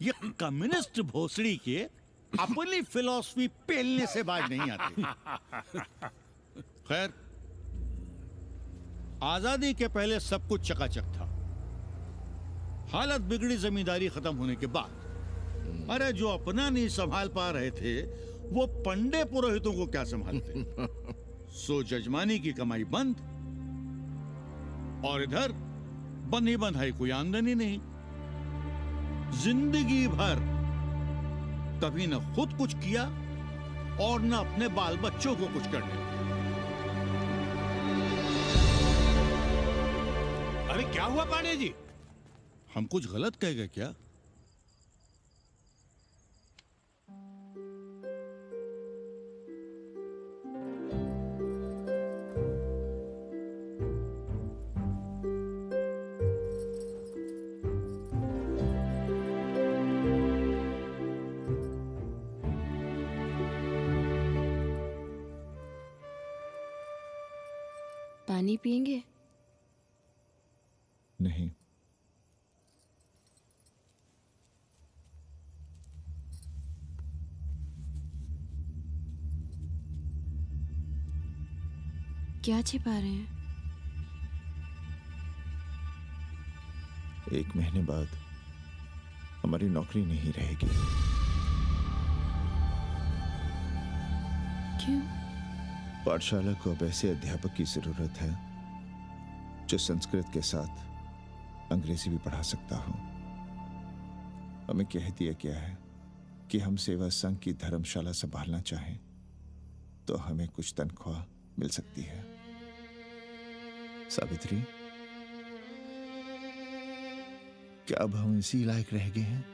ये कम्युनिस्ट भोसड़ी के अपनी फिलॉसफी पेलने से बाज नहीं आते। खैर, आजादी के पहले सब कुछ चकाचक था। हालत बिगड़ी जमींदारी खत्म होने के बाद। अरे जो अपना नहीं संभाल पा रहे थे, वो पंडे पुरोहितों को क्या संभालते? सो जजमानी की कमाई बंद, और इधर बंधी बंधाई कोई आमदनी नहीं। जिंदगी भर कभी न खुद कुछ किया और न अपने बाल बच्चों को कुछ करने। अरे क्या हुआ पांडे जी? हम कुछ गलत कह गए क्या? पानी पिएंगे? नहीं। क्या छिपा रहे हैं? 1 महीने बाद हमारी नौकरी नहीं रहेगी। क्यों? पाठशाला को अब ऐसे अध्यापक की जरूरत है जो संस्कृत के साथ अंग्रेजी भी पढ़ा सकता हो। हमें कह दिया गया है कि हम सेवा संघ की धर्मशाला संभालना चाहें तो हमें कुछ तनख्वाह मिल सकती है। सावित्री, क्या अब हम इसी लायक रह गए हैं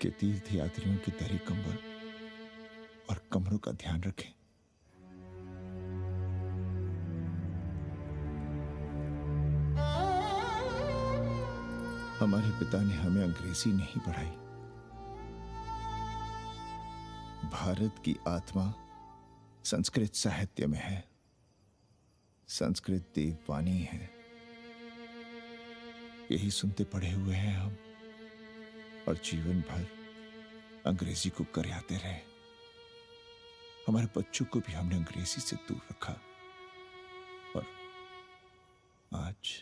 कि तीर्थ यात्रियों की दरी कंबल और कमरों का ध्यान रखें? हमारे पिता ने हमें अंग्रेजी नहीं पढ़ाई। भारत की आत्मा संस्कृत साहित्य में है। संस्कृत देववाणी है। यही सुनते पढ़े हुए हैं हम, और जीवन भर अंग्रेजी को करियाते रहे। हमारे बच्चों को भी हमने अंग्रेजी से दूर रखा, और आज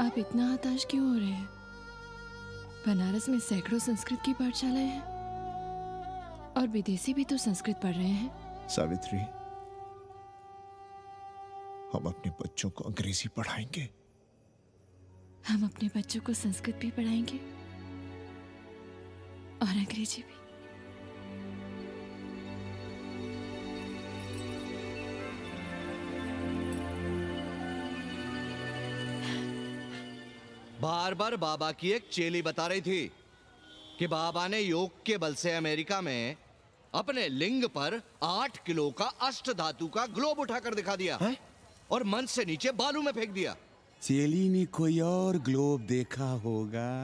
आप इतना हताश क्यों हो रहे हैं? बनारस में सैकड़ों संस्कृत की पाठशालाएं हैं और विदेशी भी तो संस्कृत पढ़ रहे हैं। सावित्री, हम अपने बच्चों को अंग्रेजी पढ़ाएंगे। हम अपने बच्चों को संस्कृत भी पढ़ाएंगे और अंग्रेजी भी। बार बार बाबा की एक चेली बता रही थी कि बाबा ने योग के बल से अमेरिका में अपने लिंग पर 8 किलो का अष्ट धातु का ग्लोब उठाकर दिखा दिया है? और मंच से नीचे बालू में फेंक दिया। चेली ने कोई और ग्लोब देखा होगा।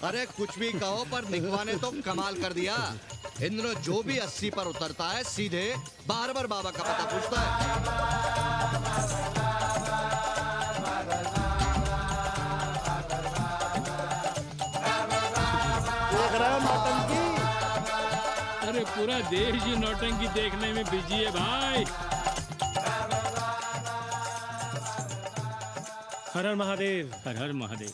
अरे कुछ भी कहो पर निकवा ने तो कमाल कर दिया। इंद्र जो भी 80 पर उतरता है सीधे बार-बार बाबा का पता पूछता है। देख रहे हो नौटंकी? अरे पूरा देश ही नौटंकी देखने में बिजी है भाई। हर हर महादेव। हर हर महादेव।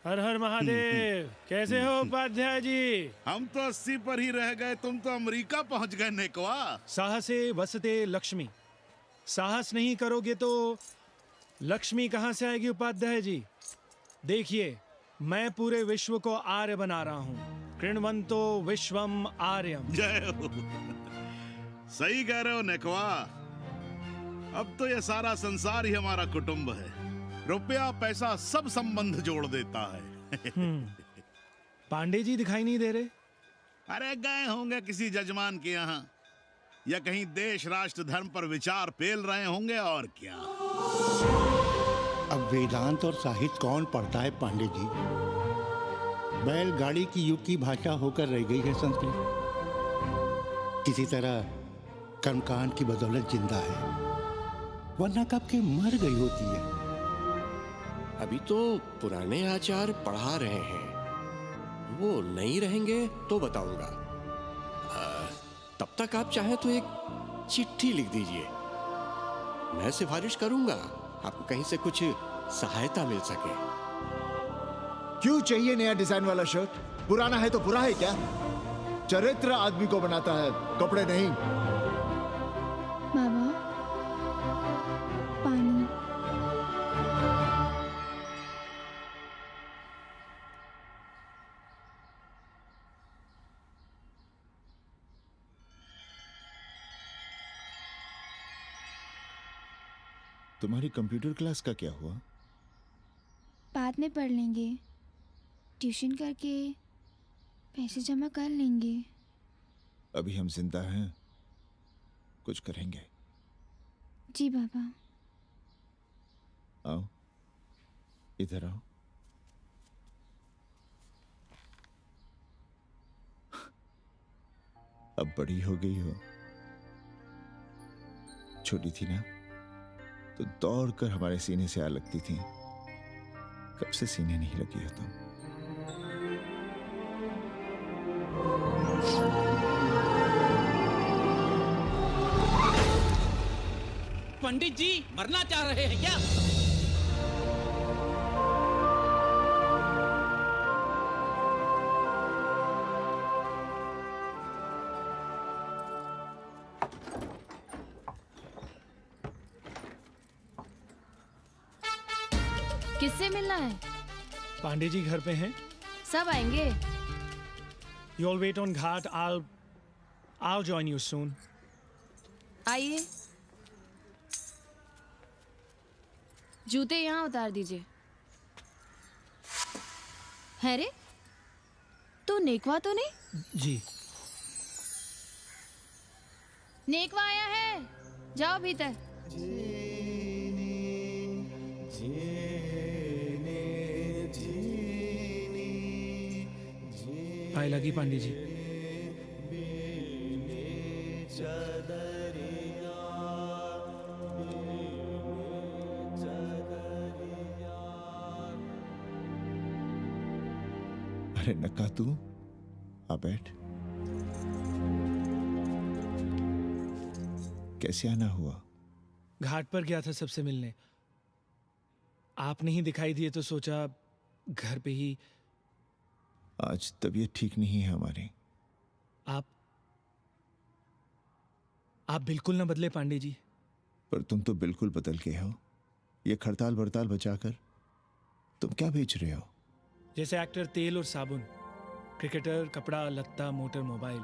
हर हर महादेव। कैसे हो उपाध्याय जी? हम तो 80 पर ही रह गए, तुम तो अमेरिका पहुंच गए नेकवा। साहसे वसते लक्ष्मी। साहस नहीं करोगे तो लक्ष्मी कहाँ से आएगी उपाध्याय जी? देखिए, मैं पूरे विश्व को आर्य बना रहा हूँ। कृण्वन्तो विश्वम आर्यम। जय हो। सही कह रहे हो नेकवा। अब तो ये सारा संसार ही हमारा कुटुंब है। रुपया पैसा सब संबंध जोड़ देता है। पांडे जी दिखाई नहीं दे रहे? अरे गए होंगे किसी जजमान के यहाँ, या कहीं देश राष्ट्र धर्म पर विचार पेल रहे होंगे, और क्या। अब वेदांत और साहित्य कौन पढ़ता है पांडे जी? बैलगाड़ी की युग की भाषा होकर रह गई है संस्कृत। किसी तरह कर्मकांड की बदौलत जिंदा है, वरना कब के मर गई होती है। अभी तो पुराने आचार पढ़ा रहे हैं, वो नहीं रहेंगे तो बताऊंगा। तब तक आप चाहें तो एक चिट्ठी लिख दीजिए, मैं सिफारिश करूंगा आपको कहीं से कुछ सहायता मिल सके। क्यों चाहिए नया डिजाइन वाला शर्ट? पुराना है तो बुरा है क्या? चरित्र आदमी को बनाता है, कपड़े नहीं। बाबा, पानी। तुम्हारी कंप्यूटर क्लास का क्या हुआ? बाद में पढ़ लेंगे, ट्यूशन करके पैसे जमा कर लेंगे। अभी हम जिंदा हैं, कुछ करेंगे। जी बाबा। आओ, इधर आओ। अब बड़ी हो गई हो। छोटी थी ना तो दौड़कर हमारे सीने से आ लगती थी। कब से सीने नहीं लगी हो तुम? पंडित जी मरना चाह रहे हैं क्या? किससे मिलना है? पांडे जी घर पे हैं। सब आएंगे। You all wait on Ghat. I'll join you soon. आइए। जूते यहाँ उतार दीजिए। है रे? तू नेकवा तो नहीं? जी। नेकवा आया है, जाओ भीतर। आए लगी पांडे जी। अरे नक्का तू आ बैठ। कैसे आना हुआ? घाट पर गया था सबसे मिलने। आप नहीं दिखाई दिए तो सोचा घर पे ही। आज तबीयत ठीक नहीं है हमारी। आप बिल्कुल ना बदले पांडे जी। पर तुम तो बिल्कुल बदल गए हो। ये खड़ताल बड़ताल बचाकर तुम क्या बेच रहे हो? जैसे एक्टर तेल और साबुन, क्रिकेटर कपड़ा लत्ता मोटर मोबाइल,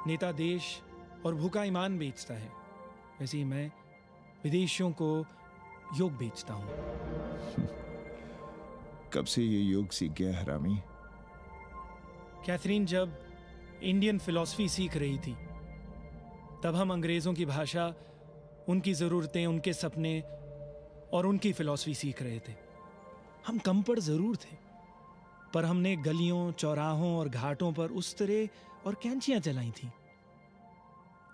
नेता देश और भूखा ईमान बेचता है, वैसे ही मैं विदेशियों को योग बेचता हूं। कब से ये योग सीख गया हरामी? कैथरीन जब इंडियन फिलॉसफी सीख रही थी तब हम अंग्रेजों की भाषा, उनकी जरूरतें, उनके सपने और उनकी फिलॉसफी सीख रहे थे। हम कम पढ़ जरूर थे, पर हमने गलियों, चौराहों और घाटों पर उस तरह और कैंचियां चलाई थी।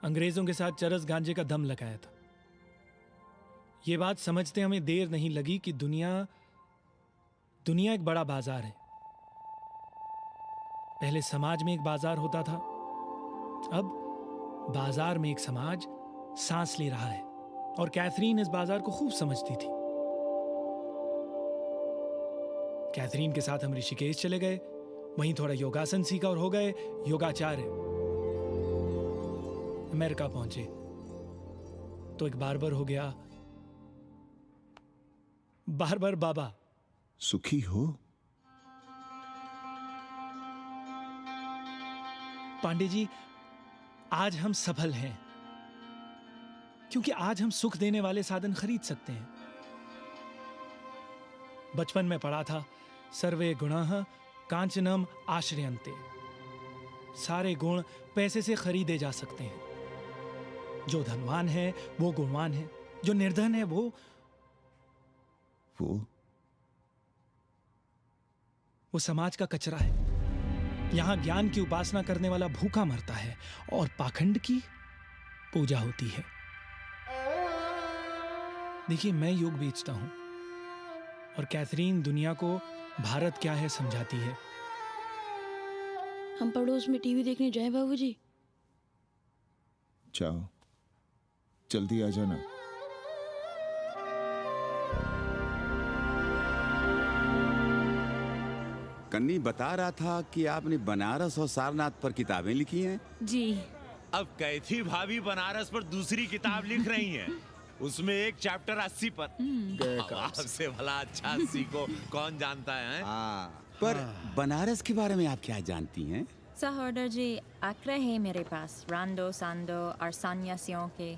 अंग्रेजों के साथ चरस गांजे का दम लगाया था। ये बात समझते हमें देर नहीं लगी कि दुनिया एक बड़ा बाजार है। पहले समाज में एक बाजार होता था, अब बाजार में एक समाज सांस ले रहा है, और कैथरीन इस बाजार को खूब समझती थी। कैथरीन के साथ हम ऋषिकेश चले गए, वहीं थोड़ा योगासन सीखा और हो गए योगाचार्य। अमेरिका पहुंचे तो एक बार्बर हो गया, बार्बर बाबा। सुखी हो? पांडे जी, आज हम सफल हैं क्योंकि आज हम सुख देने वाले साधन खरीद सकते हैं। बचपन में पढ़ा था, सर्वे गुणाः कांचनम आश्रयन्ते। सारे गुण पैसे से खरीदे जा सकते हैं। जो धनवान है वो गुणवान है, जो निर्धन है वो समाज का कचरा है। यहां ज्ञान की उपासना करने वाला भूखा मरता है और पाखंड की पूजा होती है। देखिए, मैं योग बेचता हूं और कैथरीन दुनिया को भारत क्या है समझाती है। हम पड़ोस में टीवी देखने जाएं बाबूजी? जाओ, जल्दी आ जाना। कन्नी बता रहा था कि आपने बनारस और सारनाथ पर किताबें लिखी हैं। जी। अब कैथी भाभी बनारस पर दूसरी किताब लिख रही हैं। उसमें एक चैप्टर 80 पर। आपसे भला अच्छा 80 को कौन जानता है? पर बनारस के बारे में आप क्या जानती हैं? सहोदर जी, आंकड़े हैं मेरे पास रांडो सांडो और सन्यासियों के,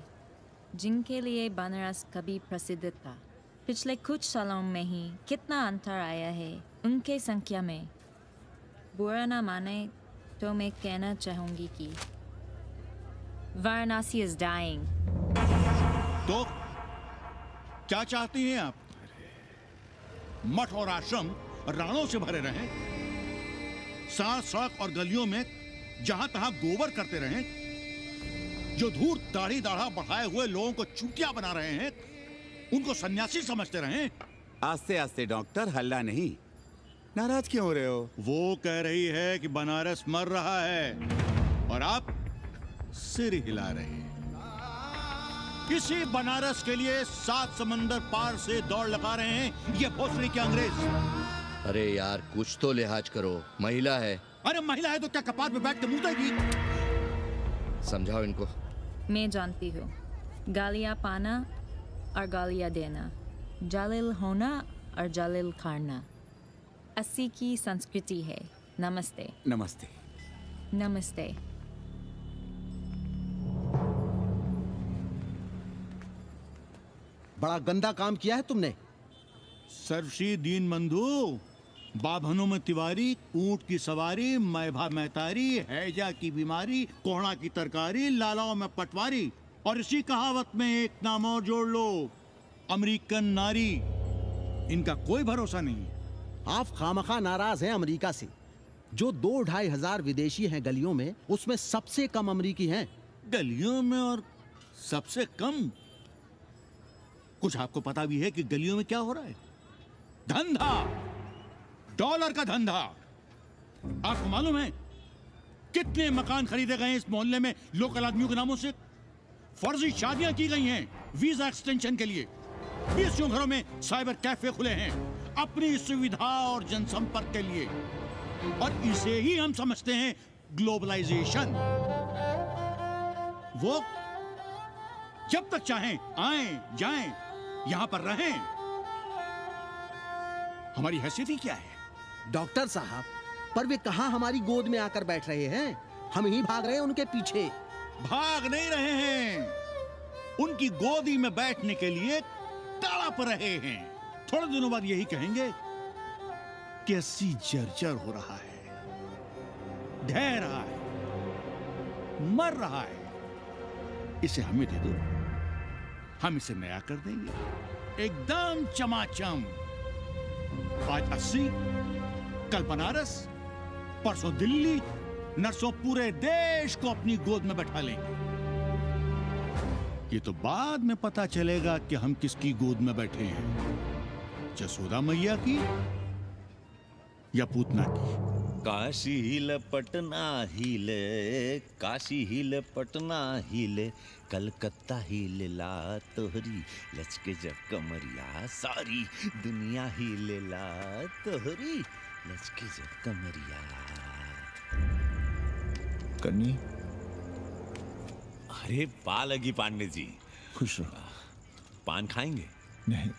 जिनके लिए बनारस कभी प्रसिद्ध था। पिछले कुछ सालों में ही कितना अंतर आया है उनके संख्या में। बुरा ना माने तो मैं कहना चाहूंगी कि वाराणसी is dying। तो क्या चाहती हैं आप? मठ और आश्रम राणों से भरे रहें, सड़क सड़क और गलियों में जहां तहां गोबर करते रहें, जो धूर्त दाढ़ी दाढ़ा बढ़ाए हुए लोगों को चूतिया बना रहे हैं उनको सन्यासी समझते रहें। आस्ते आस्ते डॉक्टर, हल्ला नहीं। नाराज क्यों हो रहे हो? वो कह रही है कि बनारस मर रहा है और आप सिर हिला रहे हैं। इसी बनारस के लिए 7 समंदर पार से दौड़ लगा रहे हैं ये भोसड़ी के अंग्रेज। अरे यार, कुछ तो लिहाज करो, महिला है। अरे महिला है तो क्या कपाट पे बैठ के मुंह देगी? समझाओ इनको। मैं जानती हूँ, गालियाँ पाना और गालियाँ देना, जालिल होना और जालिल खाना 80 की संस्कृति है। नमस्ते। नमस्ते। नमस्ते। बड़ा गंदा काम किया है तुमने। सर्वश्री दीन बंधु, बाभनों में तिवारी, ऊंट की सवारी, मैभा मैतारी, हैजा की बीमारी, कोहड़ा की तरकारी, लालाओं में पटवारी, और इसी कहावत में एक नाम और जोड़ लो, अमेरिकन नारी। इनका कोई भरोसा नहीं। आप खामखा नाराज हैं अमेरिका से। जो 2-2.5 हजार विदेशी हैं गलियों में, उसमें सबसे कम अमेरिकी हैं। गलियों में और सबसे कम? कुछ आपको पता भी है कि गलियों में क्या हो रहा है? धंधा, डॉलर का धंधा। आपको मालूम है कितने मकान खरीदे गए इस मोहल्ले में लोकल आदमियों के नामों से? फर्जी शादियां की गई हैं वीजा एक्सटेंशन के लिए। 20 घरों में साइबर कैफे खुले हैं अपनी सुविधा और जनसंपर्क के लिए, और इसे ही हम समझते हैं ग्लोबलाइजेशन। वो जब तक चाहें आएं जाएं, यहां पर रहें। हमारी हैसियत ही क्या है? डॉक्टर साहब, पर वे कहां हमारी गोद में आकर बैठ रहे हैं? हम ही भाग रहे हैं उनके पीछे। भाग नहीं रहे हैं, उनकी गोदी में बैठने के लिए तड़प रहे हैं। थोड़े दिनों बाद यही कहेंगे कि 80 जर्जर हो रहा है, ढह रहा है, मर रहा है, इसे हमें दे दो, हम इसे नया कर देंगे, एकदम चमाचम। आज 80, कल बनारस, परसों दिल्ली, नरसों पूरे देश को अपनी गोद में बैठा लेंगे। ये तो बाद में पता चलेगा कि हम किसकी गोद में बैठे हैं, जसोदा मैया की या पूतना की। काशी हिले पटना हिले, काशी हिले पटना हिले, कलकत्ता हिले ला तोहरी लचके जब कमरिया, सारी दुनिया हिले ला तोहरी लचके जब कमरिया। कन्नी, अरे पा लगी पांडे जी। खुश रहो। पान खाएंगे? नहीं,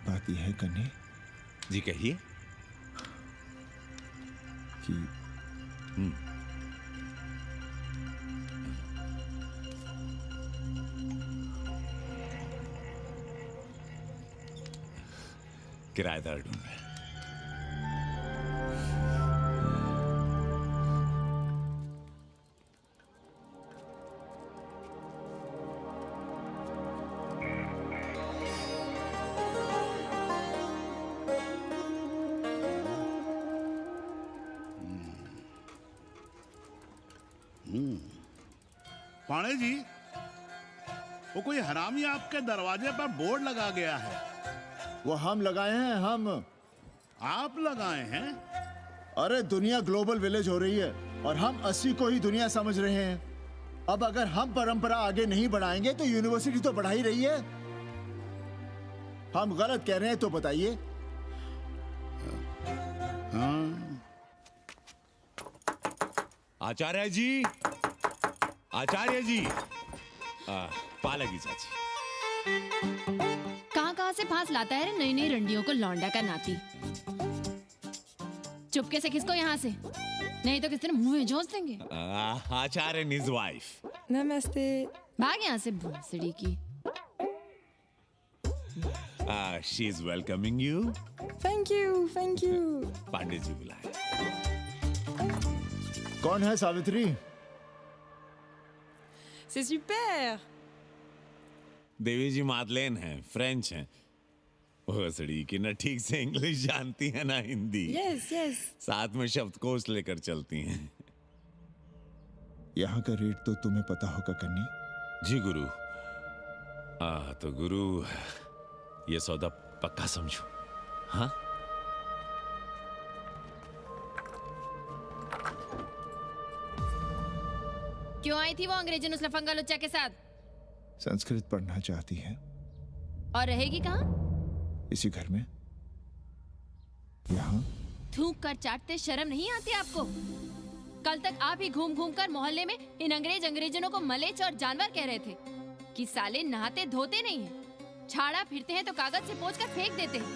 बात यह है कन्नी जी, कहिए। कि किराएदार ढूंढ रहे हैं। पाणे जी, वो कोई हरामी आपके दरवाजे पर बोर्ड लगा गया है। वो हम लगाए हैं, हम। आप लगाए हैं? अरे दुनिया ग्लोबल विलेज हो रही है और हम 80 को ही दुनिया समझ रहे हैं। अब अगर हम परंपरा आगे नहीं बढ़ाएंगे तो यूनिवर्सिटी तो बढ़ा ही रही है। हम गलत कह रहे हैं तो बताइए। आचार्य जी, आचार्य जी, पालगी चाची। कहाँ से फांस लाता है नई नई रंडियों को लौंडा का नाती। चुपके से खिसको यहाँ से, नहीं तो किस तरह मुंह में जोश देंगे। आचार्य निज वाइफ। नमस्ते। भाग यहाँ से भूसड़ी की। She is welcoming you. Thank you, thank you. Pandey ji बुलाए। कौन है सावित्री? C'est super! देवी जी मादलेन हैं, फ्रेंच हैं। भोसड़ी की ना ठीक से इंग्लिश जानती है ना हिंदी। Yes, yes. साथ में शब्दकोश लेकर चलती हैं। यहाँ का रेट तो तुम्हें पता होगा कन्नी। जी गुरु। तो गुरु, ये सौदा पक्का समझो। हाँ? क्यों आई थी वो अंग्रेजन उस लफंगा लुच्चा के साथ? संस्कृत पढ़ना चाहती है। और रहेगी कहाँ? इसी घर में, यहाँ। थूक कर चाटते शर्म नहीं आती आपको? कल तक आप ही घूम घूम कर मोहल्ले में इन अंग्रेजनों को मलेच और जानवर कह रहे थे कि साले नहाते धोते नहीं हैं, छाड़ा फिरते हैं तो कागज से पोंछ कर फेंक देते हैं।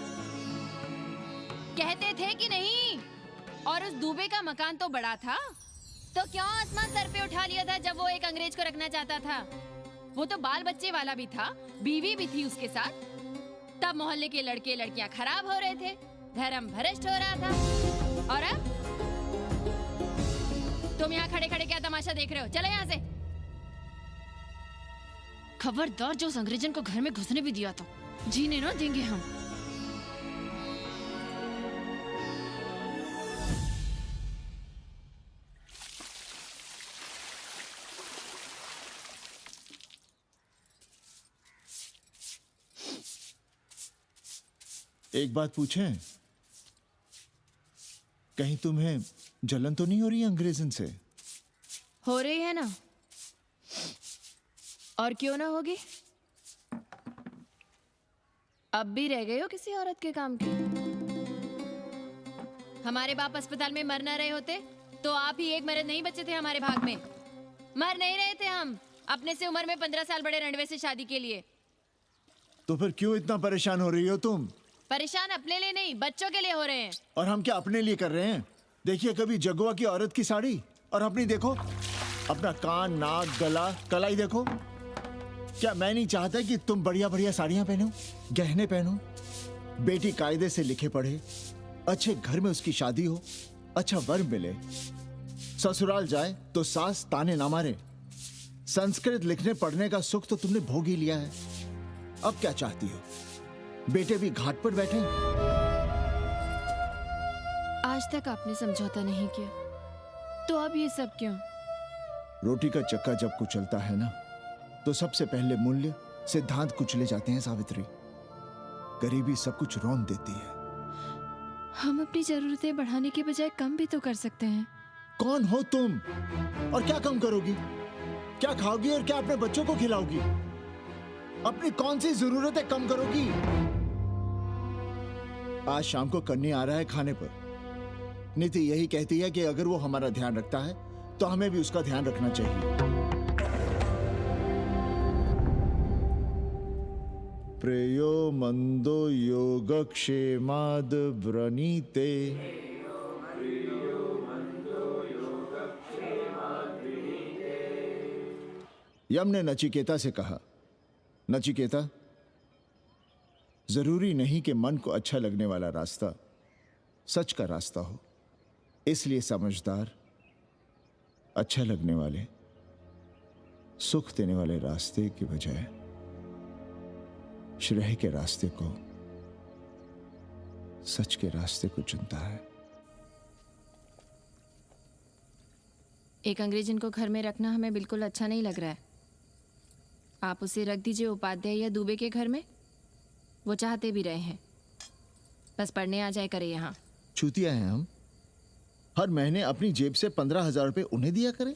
कहते थे कि नहीं? और उस दूबे का मकान तो बड़ा था, तो क्यों आसमान सर पे उठा लिया था जब वो एक अंग्रेज को रखना चाहता था? वो तो बाल बच्चे वाला भी था, बीवी भी थी उसके साथ। तब मोहल्ले के लड़के लड़कियां खराब हो रहे थे, धर्म भ्रष्ट हो रहा था। और अब तुम यहाँ खड़े खड़े क्या तमाशा देख रहे हो? चलो यहाँ से। खबरदार, जो उस अंग्रेजन को घर में घुसने भी दिया था, जीने ना देंगे हम। एक बात पूछें, कहीं तुम्हें जलन तो नहीं हो रही अंग्रेजन से? हो रही है ना, और क्यों ना होगी? अब भी रह गए हो किसी औरत के काम की? हमारे बाप अस्पताल में मर ना रहे होते तो आप ही एक मर्द नहीं बचे थे हमारे भाग में। मर नहीं रहे थे हम अपने से उम्र में 15 साल बड़े रंडवे से शादी के लिए। तो फिर क्यों इतना परेशान हो रही हो तुम? परेशान अपने लिए नहीं, बच्चों के लिए हो रहे हैं। और हम क्या अपने लिए कर रहे हैं? देखिए कभी जगुआ की औरत की साड़ी और अपनी देखो, अपना कान, नाक, गला, कलाई देखो। क्या मैं नहीं चाहता कि तुम बढ़िया बढ़िया साड़ियां पहनो, गहने पहनो, बेटी कायदे से लिखे पढ़े, अच्छे घर में उसकी शादी हो, अच्छा वर मिले, ससुराल जाए तो सास ताने ना मारे, संस्कृत लिखने पढ़ने का सुख तो तुमने भोग ही लिया है। अब क्या चाहती हो? बेटे भी घाट पर बैठे। आज तक आपने समझौता नहीं किया, तो अब ये सब क्यों? रोटी का चक्का जब कुचलता है ना, तो सबसे पहले मूल्य सिद्धांत कुचले जाते हैं सावित्री। गरीबी सब कुछ रौंद देती है। हम अपनी जरूरतें बढ़ाने के बजाय कम भी तो कर सकते हैं। कौन हो तुम और क्या कम करोगी? क्या खाओगी और क्या अपने बच्चों को खिलाओगी? अपनी कौन सी जरूरतें कम करोगी? आज शाम को कन्नी आ रहा है खाने पर। नीति यही कहती है कि अगर वो हमारा ध्यान रखता है तो हमें भी उसका ध्यान रखना चाहिए। प्रेयो मंदो योगक्षेमाद व्रणीते। यम ने नचिकेता से कहा, नचिकेता, जरूरी नहीं कि मन को अच्छा लगने वाला रास्ता सच का रास्ता हो। इसलिए समझदार, अच्छा लगने वाले, सुख देने वाले रास्ते की बजाय श्रेय के रास्ते को, सच के रास्ते को चुनता है। एक अंग्रेजन को घर में रखना हमें बिल्कुल अच्छा नहीं लग रहा है। आप उसे रख दीजिए उपाध्याय या दुबे के घर में। वो चाहते भी रहे हैं, बस पढ़ने आ जाए करे यहाँ। चूतिया हैं हम। हर महीने अपनी जेब से 15,000 रुपए उन्हें दिया करें।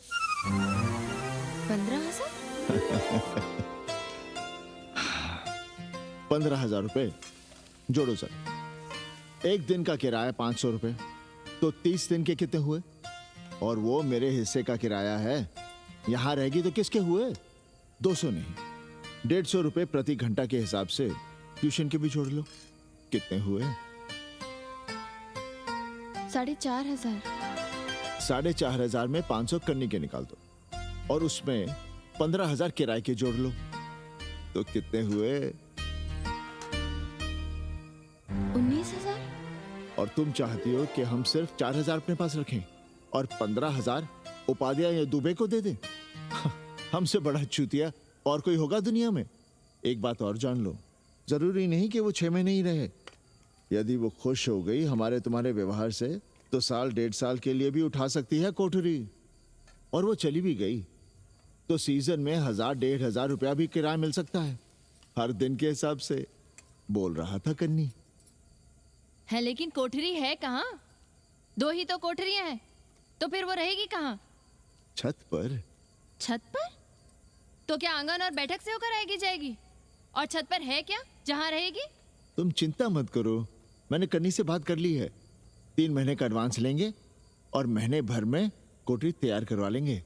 15,000? 15,000 रुपए जोड़ो सर। एक दिन का किराया 500 रुपए, तो 30 दिन के कितने हुए? और वो मेरे हिस्से का किराया है। यहां रहेगी तो किसके हुए? 200 नहीं, 150 रुपए प्रति घंटा के हिसाब से ट्यूशन के भी जोड़ लो। कितने हुए? 4,500। 4,500 में 500 कन्नी के निकाल दो और उसमें 15,000 किराए के जोड़ लो, तो कितने हुए? 19,000। और तुम चाहती हो कि हम सिर्फ 4,000 अपने पास रखें और 15,000 उपाध्याय या दुबे को दे दें? हमसे बड़ा चूतिया और कोई होगा दुनिया में? एक बात और जान लो, जरूरी नहीं कि वो 6 महीने ही रहे। यदि वो खुश हो गई हमारे तुम्हारे व्यवहार से, तो साल 1.5 साल के लिए भी उठा सकती है कोठरी। और वो चली भी गई तो सीजन में 1,000-1,500 रुपया भी किराया मिल सकता है, हर दिन के हिसाब से। बोल रहा था कन्नी। है लेकिन कोठरी है कहाँ? 2 ही तो कोठरियां हैं, तो फिर वो रहेगी कहाँ? छत पर। छत पर? तो क्या आंगन और बैठक से होकर आएगी जाएगी? और छत पर है क्या जहाँ रहेगी? तुम चिंता मत करो, मैंने कन्नी से बात कर ली है। 3 महीने का एडवांस लेंगे और महीने भर में कोठरी तैयार करवा लेंगे।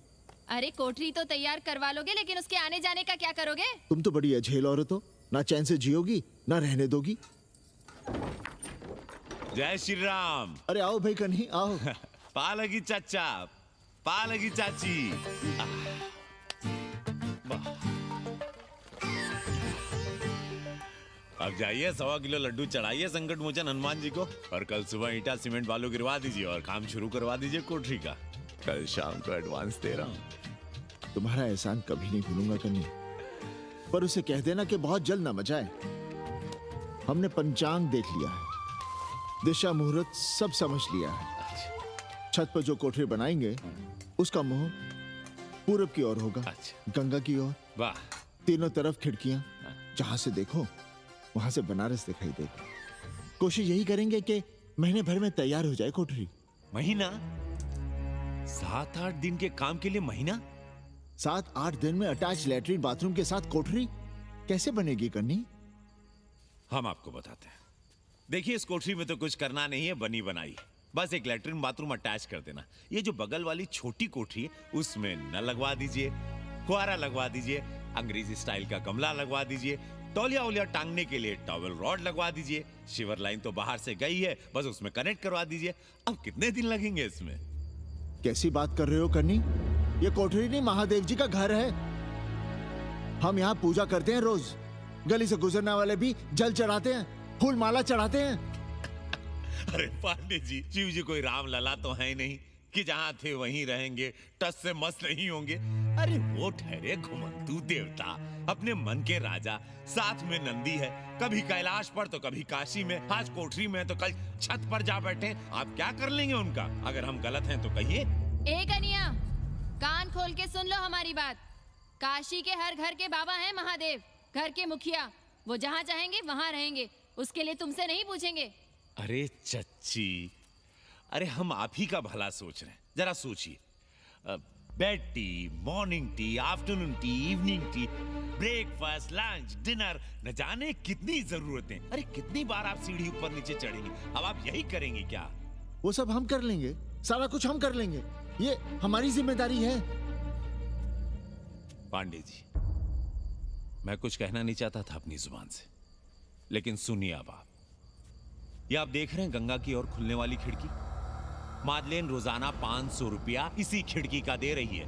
अरे कोठरी तो तैयार करवा लोगे, लेकिन उसके आने जाने का क्या करोगे? तुम तो बड़ी अझेल औरत हो, ना चैन से जियोगी ना रहने दोगी। जय श्री राम। अरे आओ भाई कन्ही आओ। पालगी चाचा, पालगी चाची। अब जाइए 1.25 किलो लड्डू चढ़ाइए संकट मोचन हनुमान जी को, और कल सुबह ईटा सीमेंट बालू गिरवा दीजिए और काम शुरू करवा दीजिए कोठरी का। कल शाम को एडवांस दे रहा हूँ। तुम्हारा एहसान कभी नहीं भूलूंगा कन्नी, पर उसे कह देना कि बहुत जल्द ना मचाए। हमने पंचांग देख लिया है, दिशा मुहूर्त सब समझ लिया है। छत पर जो कोठरी बनाएंगे उसका मुंह पूरब की ओर होगा, गंगा की ओर। वाह। तीनों तरफ खिड़कियां, जहां से देखो वहां से बनारस दिखाई देगा। कोशिश यही करेंगे कि महीने भर में तैयार हो जाए कोठरी। महीना? 7-8 दिन के काम के लिए महीना? 7-8 दिन में अटैच लैट्रिन बाथरूम के साथ कोठरी कैसे बनेगी कन्नी? हम आपको बताते हैं। देखिए, इस कोठरी में तो कुछ करना नहीं है, बनी बनाई। बस एक लैट्रिन बाथरूम अटैच कर देना। ये जो बगल वाली छोटी कोठरी है उसमें नल लगवा दीजिए, फुहारा लगवा दीजिए, अंग्रेजी स्टाइल का गमला लगवा दीजिए, तौलिया उलिया टांगने के लिए टॉवल रॉड लगवा दीजिए। शिवर लाइन तो बाहर से गई है, बस उसमें कनेक्ट करवा दीजिए। अब कितने दिन लगेंगे इसमें? कैसी बात कर रहे हो कन्नी? ये कोठरी नहीं, महादेव जी का घर है। हम यहाँ पूजा करते हैं रोज। गली से गुजरने वाले भी जल चढ़ाते हैं, फूल माला चढ़ाते हैं। अरे पांडे जी, शिव जी कोई राम लला तो है नहीं कि जहां थे वहीं रहेंगे, टस से मस्त नहीं होंगे। अरे वो ठहरे घुमंतू देवता, अपने मन के राजा, साथ में नंदी है, कभी कैलाश पर तो कभी काशी में, आज कोठरी में तो कल छत पर जा बैठे। आप क्या कर लेंगे उनका? अगर हम गलत हैं तो कहिए। ए कन्या, कान खोल के सुन लो हमारी बात। काशी के हर घर के बाबा हैं महादेव, घर के मुखिया। वो जहाँ चाहेंगे वहाँ रहेंगे, उसके लिए तुमसे नहीं पूछेंगे। अरे चच्ची, अरे हम आप ही का भला सोच रहे हैं, जरा सोचिए। Bed tea, morning tea, afternoon T, evening tea, breakfast, lunch, dinner, न जाने कितनी जरूरतें। अरे कितनी बार आप सीढ़ी ऊपर नीचे चढ़ेंगे, अब आप यही करेंगे क्या? वो सब हम कर लेंगे, सारा कुछ हम कर लेंगे, ये हमारी जिम्मेदारी है। पांडे जी, मैं कुछ कहना नहीं चाहता था अपनी जुबान से, लेकिन सुनिए अब आप। ये आप देख रहे हैं गंगा की ओर खुलने वाली खिड़की? मादलेन रोजाना 500 रुपया इसी खिड़की का दे रही है,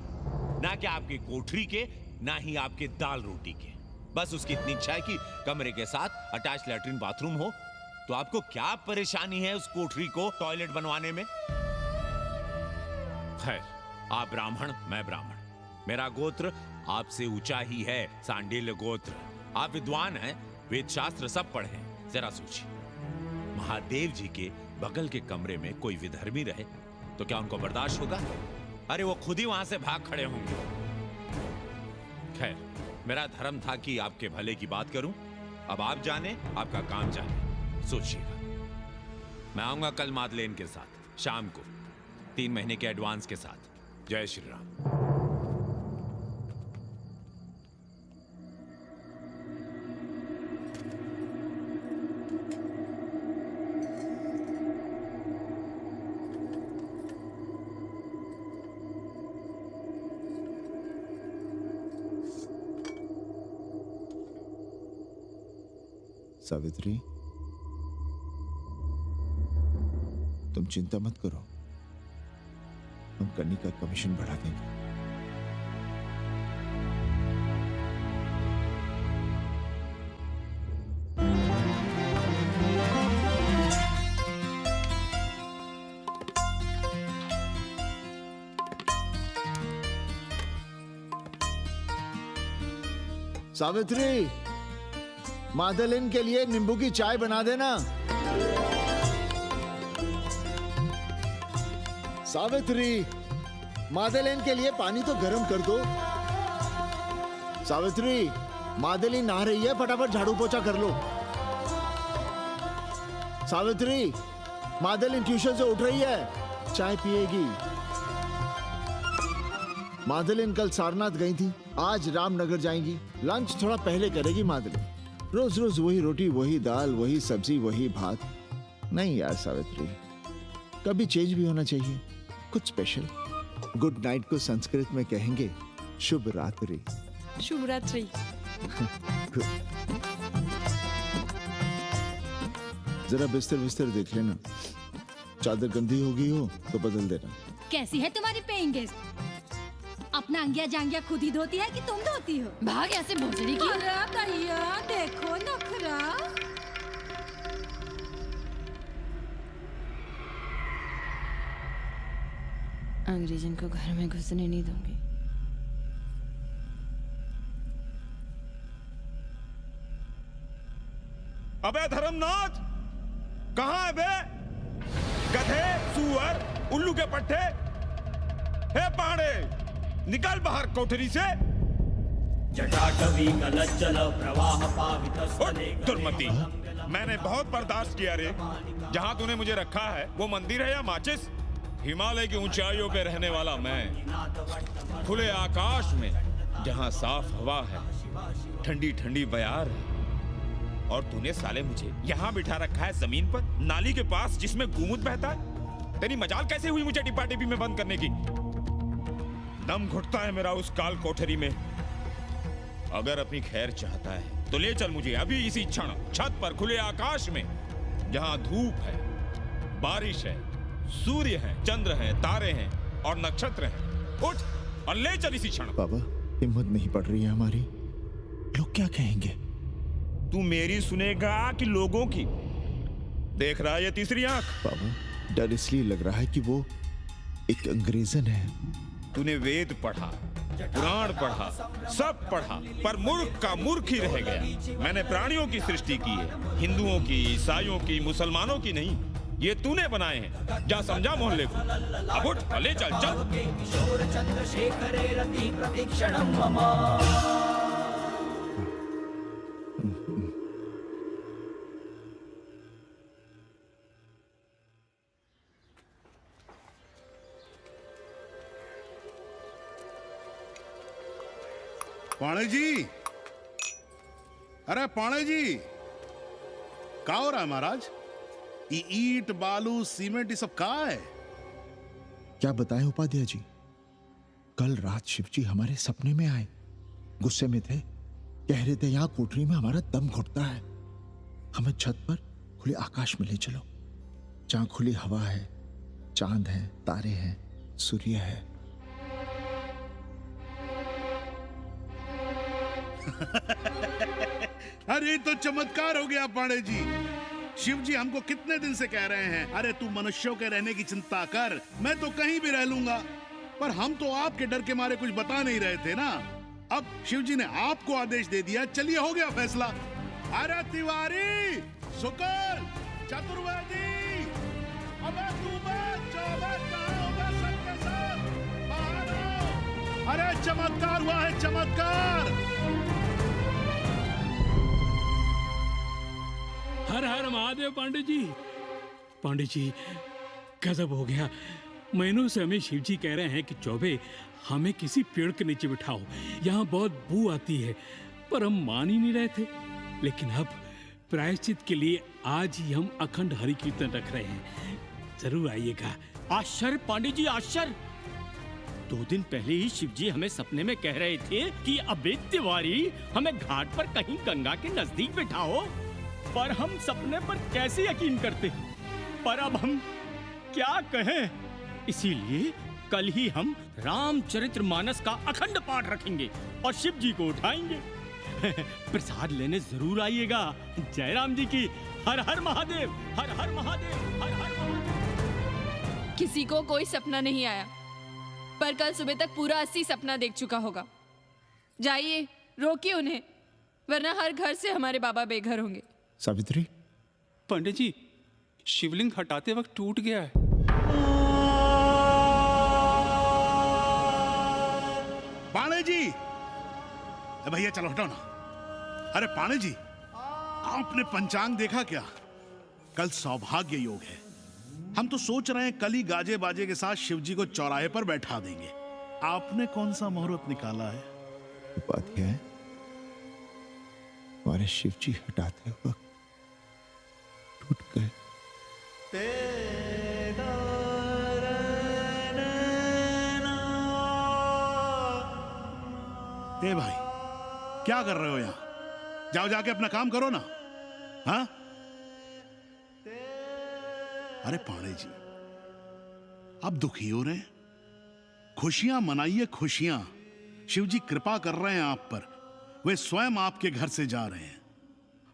ना कि आपकी कोठरी के, ना ही आपके दाल रोटी के। बस उसकी इतनी इच्छा है कि कमरे के साथ अटैच लैट्रिन बाथरूम हो। तो आपको क्या परेशानी है उस कोठरी को टॉयलेट बनवाने में? खैर, आप ब्राह्मण, मैं ब्राह्मण, मेरा गोत्र आपसे ऊंचा ही है, सांडिल्य गोत्र। आप विद्वान हैं, वेद शास्त्र सब पढ़े हैं। जरा सोचिए, महादेव जी के बगल के कमरे में कोई विधर्मी रहे तो क्या उनको बर्दाश्त होगा? अरे वो खुद ही वहां से भाग खड़े होंगे। खैर, मेरा धर्म था कि आपके भले की बात करूं। अब आप जाने, आपका काम जाने। सोचिएगा, मैं आऊंगा कल मादलेन के साथ शाम को, 3 महीने के एडवांस के साथ। जय श्री राम। सावित्री, तुम चिंता मत करो, हम कन्नी का कमीशन बढ़ा देंगे। सावित्री, मादलेन के लिए नींबू की चाय बना देना। सावित्री, मादलेन के लिए पानी तो गर्म कर दो। सावित्री, मादलेन नहा रही है, फटाफट झाड़ू पोछा कर लो। सावित्री, मादलेन ट्यूशन से उठ रही है, चाय पिएगी। मादलेन कल सारनाथ गई थी, आज रामनगर जाएंगी। लंच थोड़ा पहले करेगी मादलेन। रोज रोज वही रोटी, वही दाल, वही सब्जी, वही भात। नहीं यार सावित्री, कभी चेंज भी होना चाहिए, कुछ स्पेशल। गुड नाइट को संस्कृत में कहेंगे शुभ रात्रि। शुभ रात्रि। जरा बिस्तर बिस्तर देख लेना, चादर गंदी हो गई हो तो बदल देना। कैसी है तुम्हारी पेइंग गेस्ट? अपना अंगिया जांगिया खुद ही धोती है कि तुम धोती हो? भाग ऐसे भोसड़ी की। अरे भैया देखो नखरा। अंग्रेजन को घर में घुसने नहीं दूंगी। अबे धर्मनाथ, कहाँ है बे? गधे, सुअर, उल्लू के पट्टे। हे पांडे, निकल बाहर कोठरी से। जटाटवी कलज्जल प्रवाह पावितस्थले। दुर्मति, मैंने बहुत बर्दाश्त किया रे। जहाँ तूने मुझे रखा है वो मंदिर है या माचिस? हिमालय की ऊंचाइयों पे रहने वाला मैं, खुले आकाश में जहाँ साफ हवा है, ठंडी ठंडी बयार है, और तूने साले मुझे यहाँ बिठा रखा है जमीन पर, नाली के पास जिसमें गोमूत्र बहता है। तेरी मजाल कैसे हुई मुझे डिब्बा डिब्बी में बंद करने की? दम घुटता है मेरा उस काल कोठरी में। अगर अपनी खैर चाहता है तो ले चल मुझे अभी इसी क्षण छत पर खुले आकाश में, जहां धूप है, बारिश है, सूर्य है, चंद्र है, तारे हैं और नक्षत्र हैं। उठ और ले चल इसी क्षण। बाबा, हिम्मत नहीं पड़ रही है हमारी, लोग क्या कहेंगे? तू मेरी सुनेगा कि लोगों की? देख रहा है ये तीसरी आंख? बाबा, डर इसलिए लग रहा है कि वो एक अंग्रेजन है, तूने वेद पढ़ा, पुराण पढ़ा, सब पढ़ा, पर मूर्ख का मूर्ख ही रह गया। मैंने प्राणियों की सृष्टि की है, हिंदुओं की, ईसाइयों की, मुसलमानों की नहीं। ये तूने बनाए हैं। जा समझा मोहल्ले को। अब उठ, ले चल चल। पाणे जी, अरे पाणे जी, क्या हो रहा है महाराज? ये ईंट बालू सीमेंट ये सब कहाँ है? क्या बताएं उपाध्याय जी, कल रात शिवजी हमारे सपने में आए, गुस्से में थे, कह रहे थे यहाँ कोठरी में हमारा दम घुटता है, हमें छत पर खुले आकाश में ले चलो, जहां खुली हवा है, चांद है, तारे हैं, सूर्य है। अरे तो चमत्कार हो गया पाणे जी। शिव जी हमको कितने दिन से कह रहे हैं, अरे तू मनुष्यों के रहने की चिंता कर, मैं तो कहीं भी रह लूंगा। पर हम तो आपके डर के मारे कुछ बता नहीं रहे थे ना। अब शिव जी ने आपको आदेश दे दिया, चलिए हो गया फैसला। अरे तिवारी, शुक्ल, चतुर्वेदी, अबे तू सबके साथ बाहर आओ। अरे चमत्कार हुआ है, चमत्कार। हर हर महादेव पांडे जी। पांडे जी, गजब हो गया। महीनों से हमें शिवजी कह रहे हैं कि चौबे हमें किसी पेड़ के नीचे बिठाओ, यहाँ बहुत बू आती है, पर हम मान ही नहीं रहे थे। लेकिन अब प्रायश्चित के लिए आज ही हम अखंड हरि कीर्तन रख रहे हैं, जरूर आइएगा। आश्चर्य पांडे जी, आश्चर्य। 2 दिन पहले ही शिवजी हमें सपने में कह रहे थे कि अबे तिवारी, हमें घाट पर कहीं गंगा के नजदीक बिठाओ, पर हम सपने पर कैसे यकीन करते। पर अब हम क्या कहें, इसीलिए कल ही हम रामचरितमानस का अखंड पाठ रखेंगे और शिव जी को उठाएंगे। प्रसाद लेने जरूर आइएगा। जय राम जी की। हर हर महादेव, हर हर महादेव, हर हर महादेव। किसी को कोई सपना नहीं आया, पर कल सुबह तक पूरा 80 सपना देख चुका होगा। जाइए, रोकिए उन्हें, वरना हर घर से हमारे बाबा बेघर होंगे। सावित्री, पंडित जी, शिवलिंग हटाते वक्त टूट गया है। पाणे जी, भैया चलो हटो ना। अरे पाणे जी, आपने पंचांग देखा क्या? कल सौभाग्य योग है। हम तो सोच रहे हैं कल ही गाजे बाजे के साथ शिवजी को चौराहे पर बैठा देंगे। आपने कौन सा मुहूर्त निकाला है? उपाध्याय, हमारे शिवजी हटाते वक्त टूट गए। ए भाई, क्या कर रहे हो यहाँ? जाओ जाके अपना काम करो ना। हाँ? अरे पाणे जी, आप दुखी हो रहे हैं? खुशियां मनाइए, खुशियां। शिवजी कृपा कर रहे हैं आप पर, वे स्वयं आपके घर से जा रहे हैं।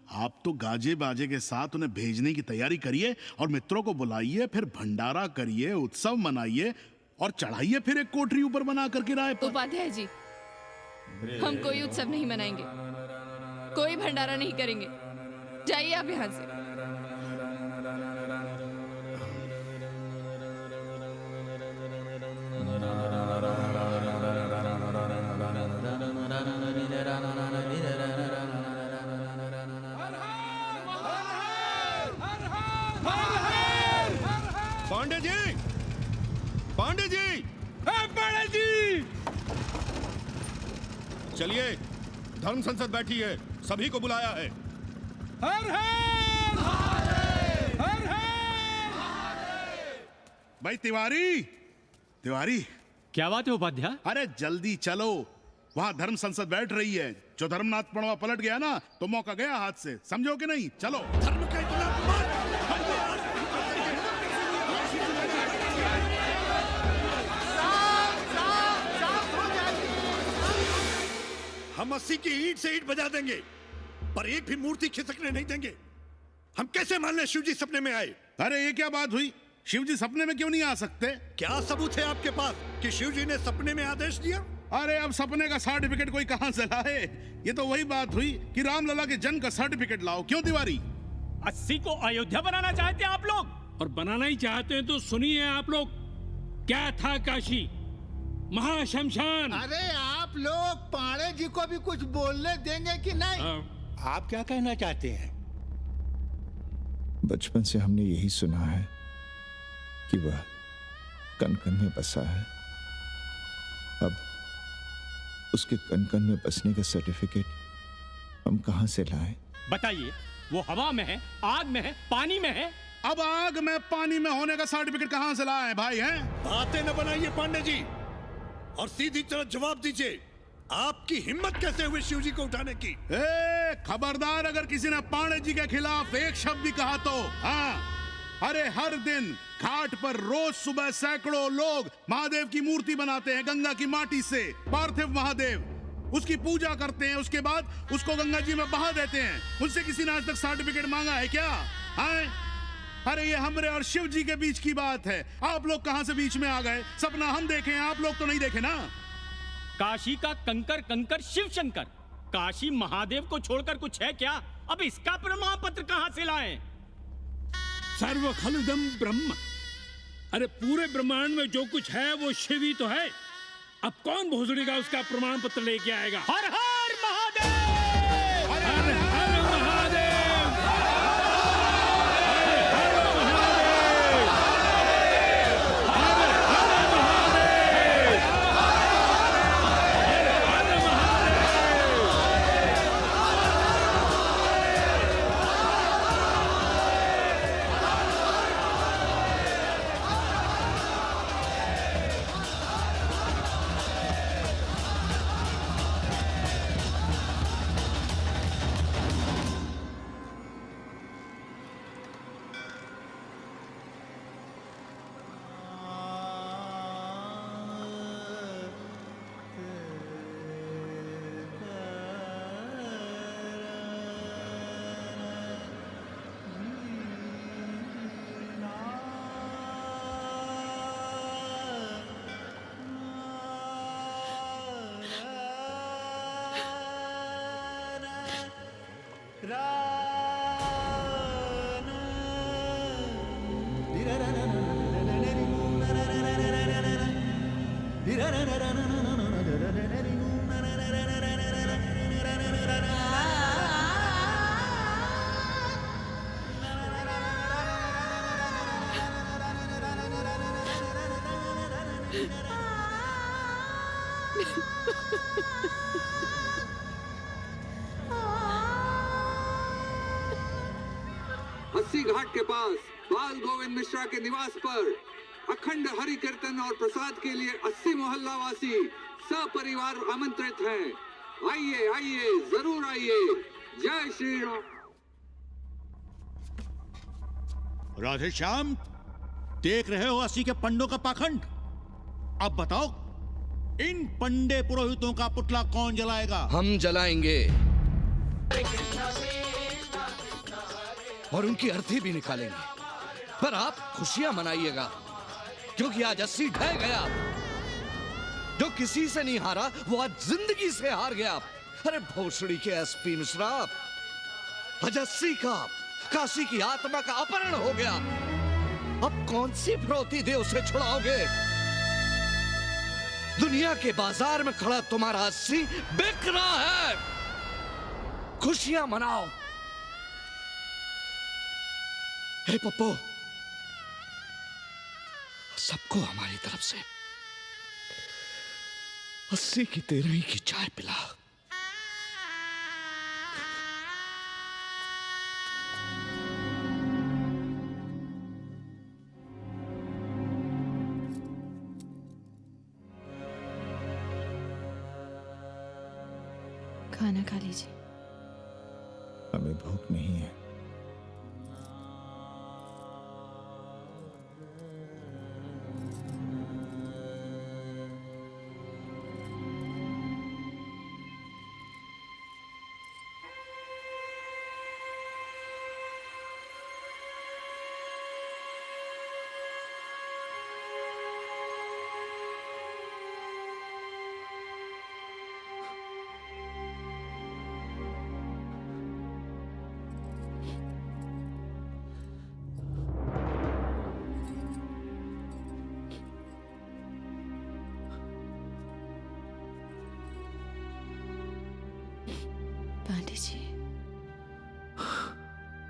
आप तो गाजे बाजे के साथ उन्हें भेजने की तैयारी करिए और मित्रों को बुलाइए, फिर भंडारा करिए, उत्सव मनाइए और चढ़ाइए फिर एक कोठरी ऊपर बना कर किराए पर। उपाध्याय जी, हम कोई उत्सव नहीं मनाएंगे, कोई भंडारा नहीं करेंगे। जाइए आप यहाँ से। पांडे जी, पांडे जी, पांडे जी, चलिए, धर्म संसद बैठी है, सभी को बुलाया है। हर हर हर हर। भाई तिवारी, तिवारी, क्या बात है उपाध्याय? अरे जल्दी चलो, वहां धर्म संसद बैठ रही है। जो धर्मनाथ पड़वा पलट गया ना, तो मौका गया हाथ से, समझो कि नहीं? चलो। धर्म का हम 80 की ईंट से ईंट बजा देंगे, पर एक भी मूर्ति खिसकने नहीं देंगे। हम कैसे मान लें शिवजी सपने में आए? अरे ये क्या बात हुई? शिव जी सपने में क्यों नहीं आ सकते? क्या सबूत है आपके पास कि शिव जी ने सपने में आदेश दिया? अरे अब सपने का सर्टिफिकेट कोई कहां से लाए? ये तो वही बात हुई कि रामलला के जन्म का सर्टिफिकेट लाओ। क्यों तिवारी? 80 को अयोध्या बनाना चाहते हैं आप लोग, और बनाना ही चाहते हैं तो सुनिए आप लोग, क्या था काशी? महाशमशान। अरे आप लोग पाड़े जी को भी कुछ बोलने देंगे कि नहीं? आप क्या कहना चाहते हैं? बचपन से हमने यही सुना है कि वह कन कन में बसा है। अब उसके कन कन में बसने का सर्टिफिकेट हम कहां से लाएं? बताइए, वो हवा में है, आग में है, पानी में है? अब आग में पानी में होने का सर्टिफिकेट कहां से लाए भाई? हैं? बातें न बनाइए पांडे जी, और सीधी तरह जवाब दीजिए। आपकी हिम्मत कैसे हुई शिव जी को उठाने की? खबरदार, अगर किसी ने पांडे जी के खिलाफ एक शब्द भी कहा तो। हाँ, अरे हर दिन घाट पर रोज सुबह सैकड़ों लोग महादेव की मूर्ति बनाते हैं गंगा की माटी से, पार्थिव महादेव। उसकी पूजा करते हैं, उसके बाद उसको गंगा जी में बहा देते हैं। उनसे किसी ने आज तक सर्टिफिकेट मांगा है क्या? अरे ये हमरे और शिव जी के बीच की बात है। आप लोग कहां से बीच में आ गए? सपना हम देखे हैं, आप लोग तो नहीं देखे ना। काशी का कंकर कंकर शिव शंकर, काशी महादेव को छोड़कर कुछ है क्या? अब इसका प्रमाण पत्र कहां से लाएं? सर्व खलुदम ब्रह्म। अरे पूरे ब्रह्मांड में जो कुछ है वो शिव ही तो है। अब कौन भोसड़ी का उसका प्रमाण पत्र लेके आएगा? हर हर महादेव! हर हर महादेव! अस्सी घाट के पास बाल गोविंद मिश्रा के निवास पर अखंड हरि कीर्तन और प्रसाद के लिए 80 मोहल्ला वासी सपरिवार आमंत्रित हैं। आइए आइए, जरूर आइए। जय श्री राम। राधे श्याम, देख रहे हो 80 के पंडों का पाखंड? अब बताओ, इन पंडे पुरोहितों का पुतला कौन जलाएगा? हम जलाएंगे और उनकी अर्थी भी निकालेंगे। पर आप खुशियां मनाइएगा, क्योंकि आज 80 ढह गया। जो किसी से नहीं हारा वो आज जिंदगी से हार गया। अरे भोसड़ी के एसपी मिश्रा, आज 80 का काशी की आत्मा का अपहरण हो गया। अब कौन सी फिरौती दे उसे छुड़ाओगे? दुनिया के बाजार में खड़ा तुम्हारा 80 बिक रहा है। खुशियां मनाओ। हे पप्पू, सबको हमारी तरफ से 80 की 13 की चाय पिला। खाना खा लीजिए। हमें भूख नहीं है।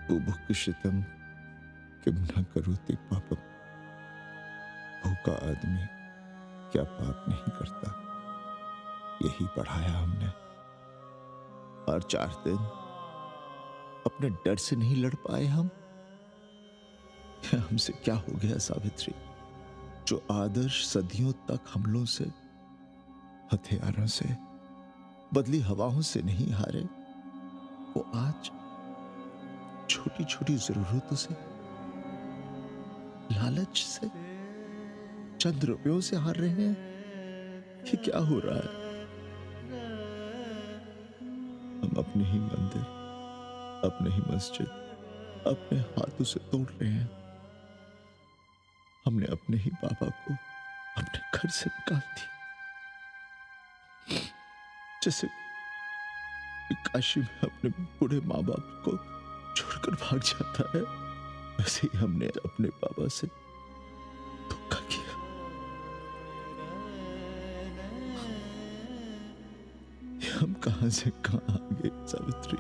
बुभुक्षितम किम न करोति पापम। भूखा आदमी क्या पाप नहीं करता, यही पढ़ाया हमने। और 4 दिन अपने डर से नहीं लड़ पाए हम। हमसे क्या हो गया सावित्री? जो आदर्श सदियों तक हमलों से, हथियारों से, बदली हवाओं से नहीं हारे, वो आज छोटी छोटी जरूरतों से, लालच से, चंद रुपयों से हार रहे हैं। ये क्या हो रहा है? हम अपने ही मंदिर, अपने ही मस्जिद अपने हाथों से तोड़ रहे हैं। हमने अपने ही बाबा को अपने घर से निकाल दिया। जैसे काशी में अपने बूढ़े माँ बाप को छोड़कर भाग जाता है, वैसे ही हमने अपने बाबा से धोखा किया। ये हम कहां से कहां आ गए सावित्री?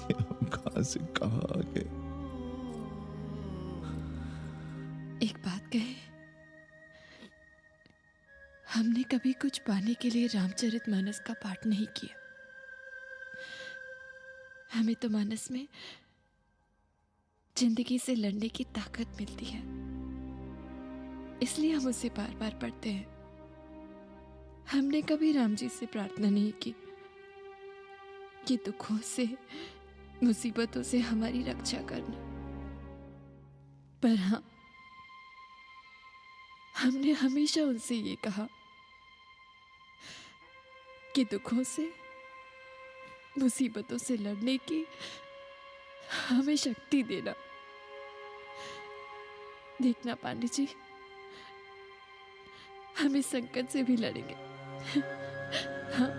ये हम कहां से कहां आ गए? एक बात कहे, हमने कभी कुछ पाने के लिए रामचरितमानस का पाठ नहीं किया। हमें तो मानस में जिंदगी से लड़ने की ताकत मिलती है, इसलिए हम उसे बार बार पढ़ते हैं। हमने कभी राम जी से प्रार्थना नहीं की कि दुखों से, मुसीबतों से हमारी रक्षा करना। पर हाँ, हमने हमेशा उनसे ये कहा कि दुखों से, मुसीबतों से लड़ने की हमें शक्ति देना। देखना पांडे जी, हम इस संकट से भी लड़ेंगे। हाँ।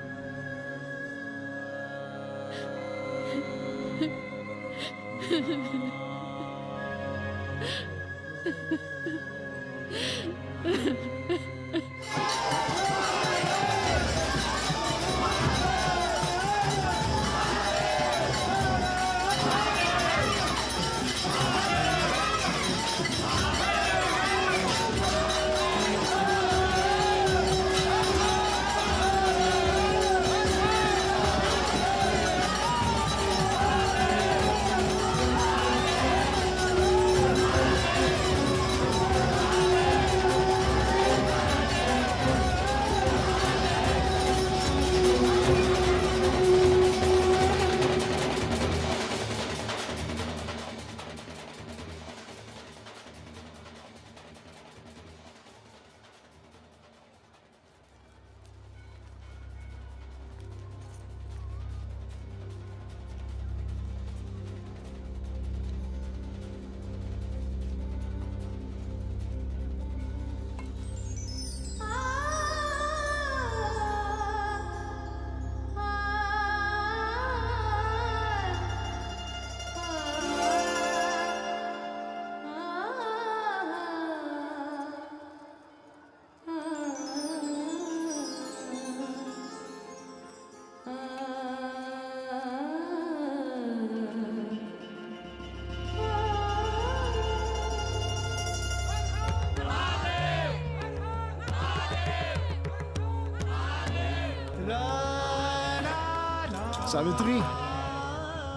सावित्री,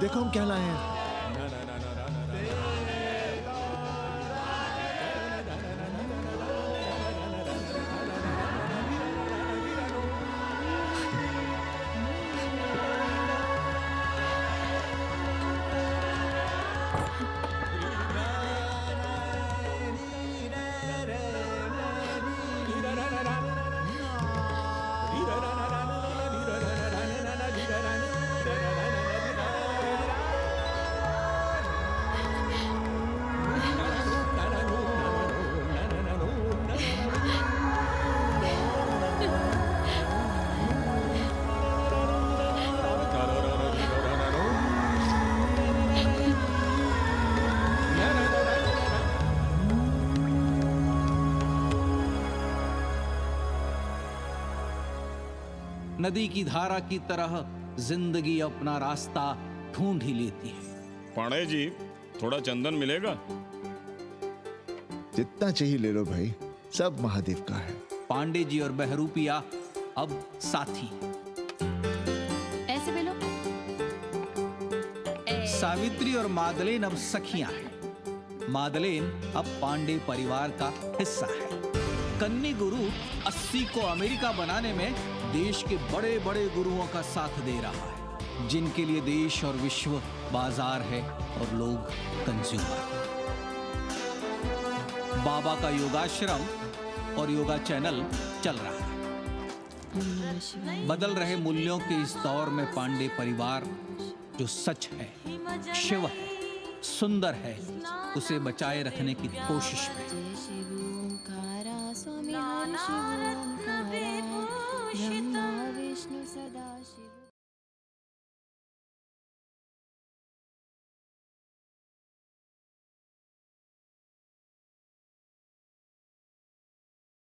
देखो हम क्या लाए हैं। नदी की धारा की तरह जिंदगी अपना रास्ता ढूंढ ही लेती है, पांडे जी, थोड़ा चंदन मिलेगा? जितना चाहिए ले लो भाई, सब महादेव का है। पांडे जी और बहरूपिया अब साथी। ऐसे बेलो। सावित्री और मादलेन अब सखियां हैं। मादलेन अब पांडे परिवार का हिस्सा है। कन्नी गुरु 80 को अमेरिका बनाने में देश के बड़े बड़े गुरुओं का साथ दे रहा है, जिनके लिए देश और विश्व बाजार है और लोग कंज्यूमर। बाबा का योगाश्रम और योगा चैनल चल रहा है। बदल रहे मूल्यों के इस दौर में पांडे परिवार जो सच है, शिव है, सुंदर है, उसे बचाए रखने की कोशिश में।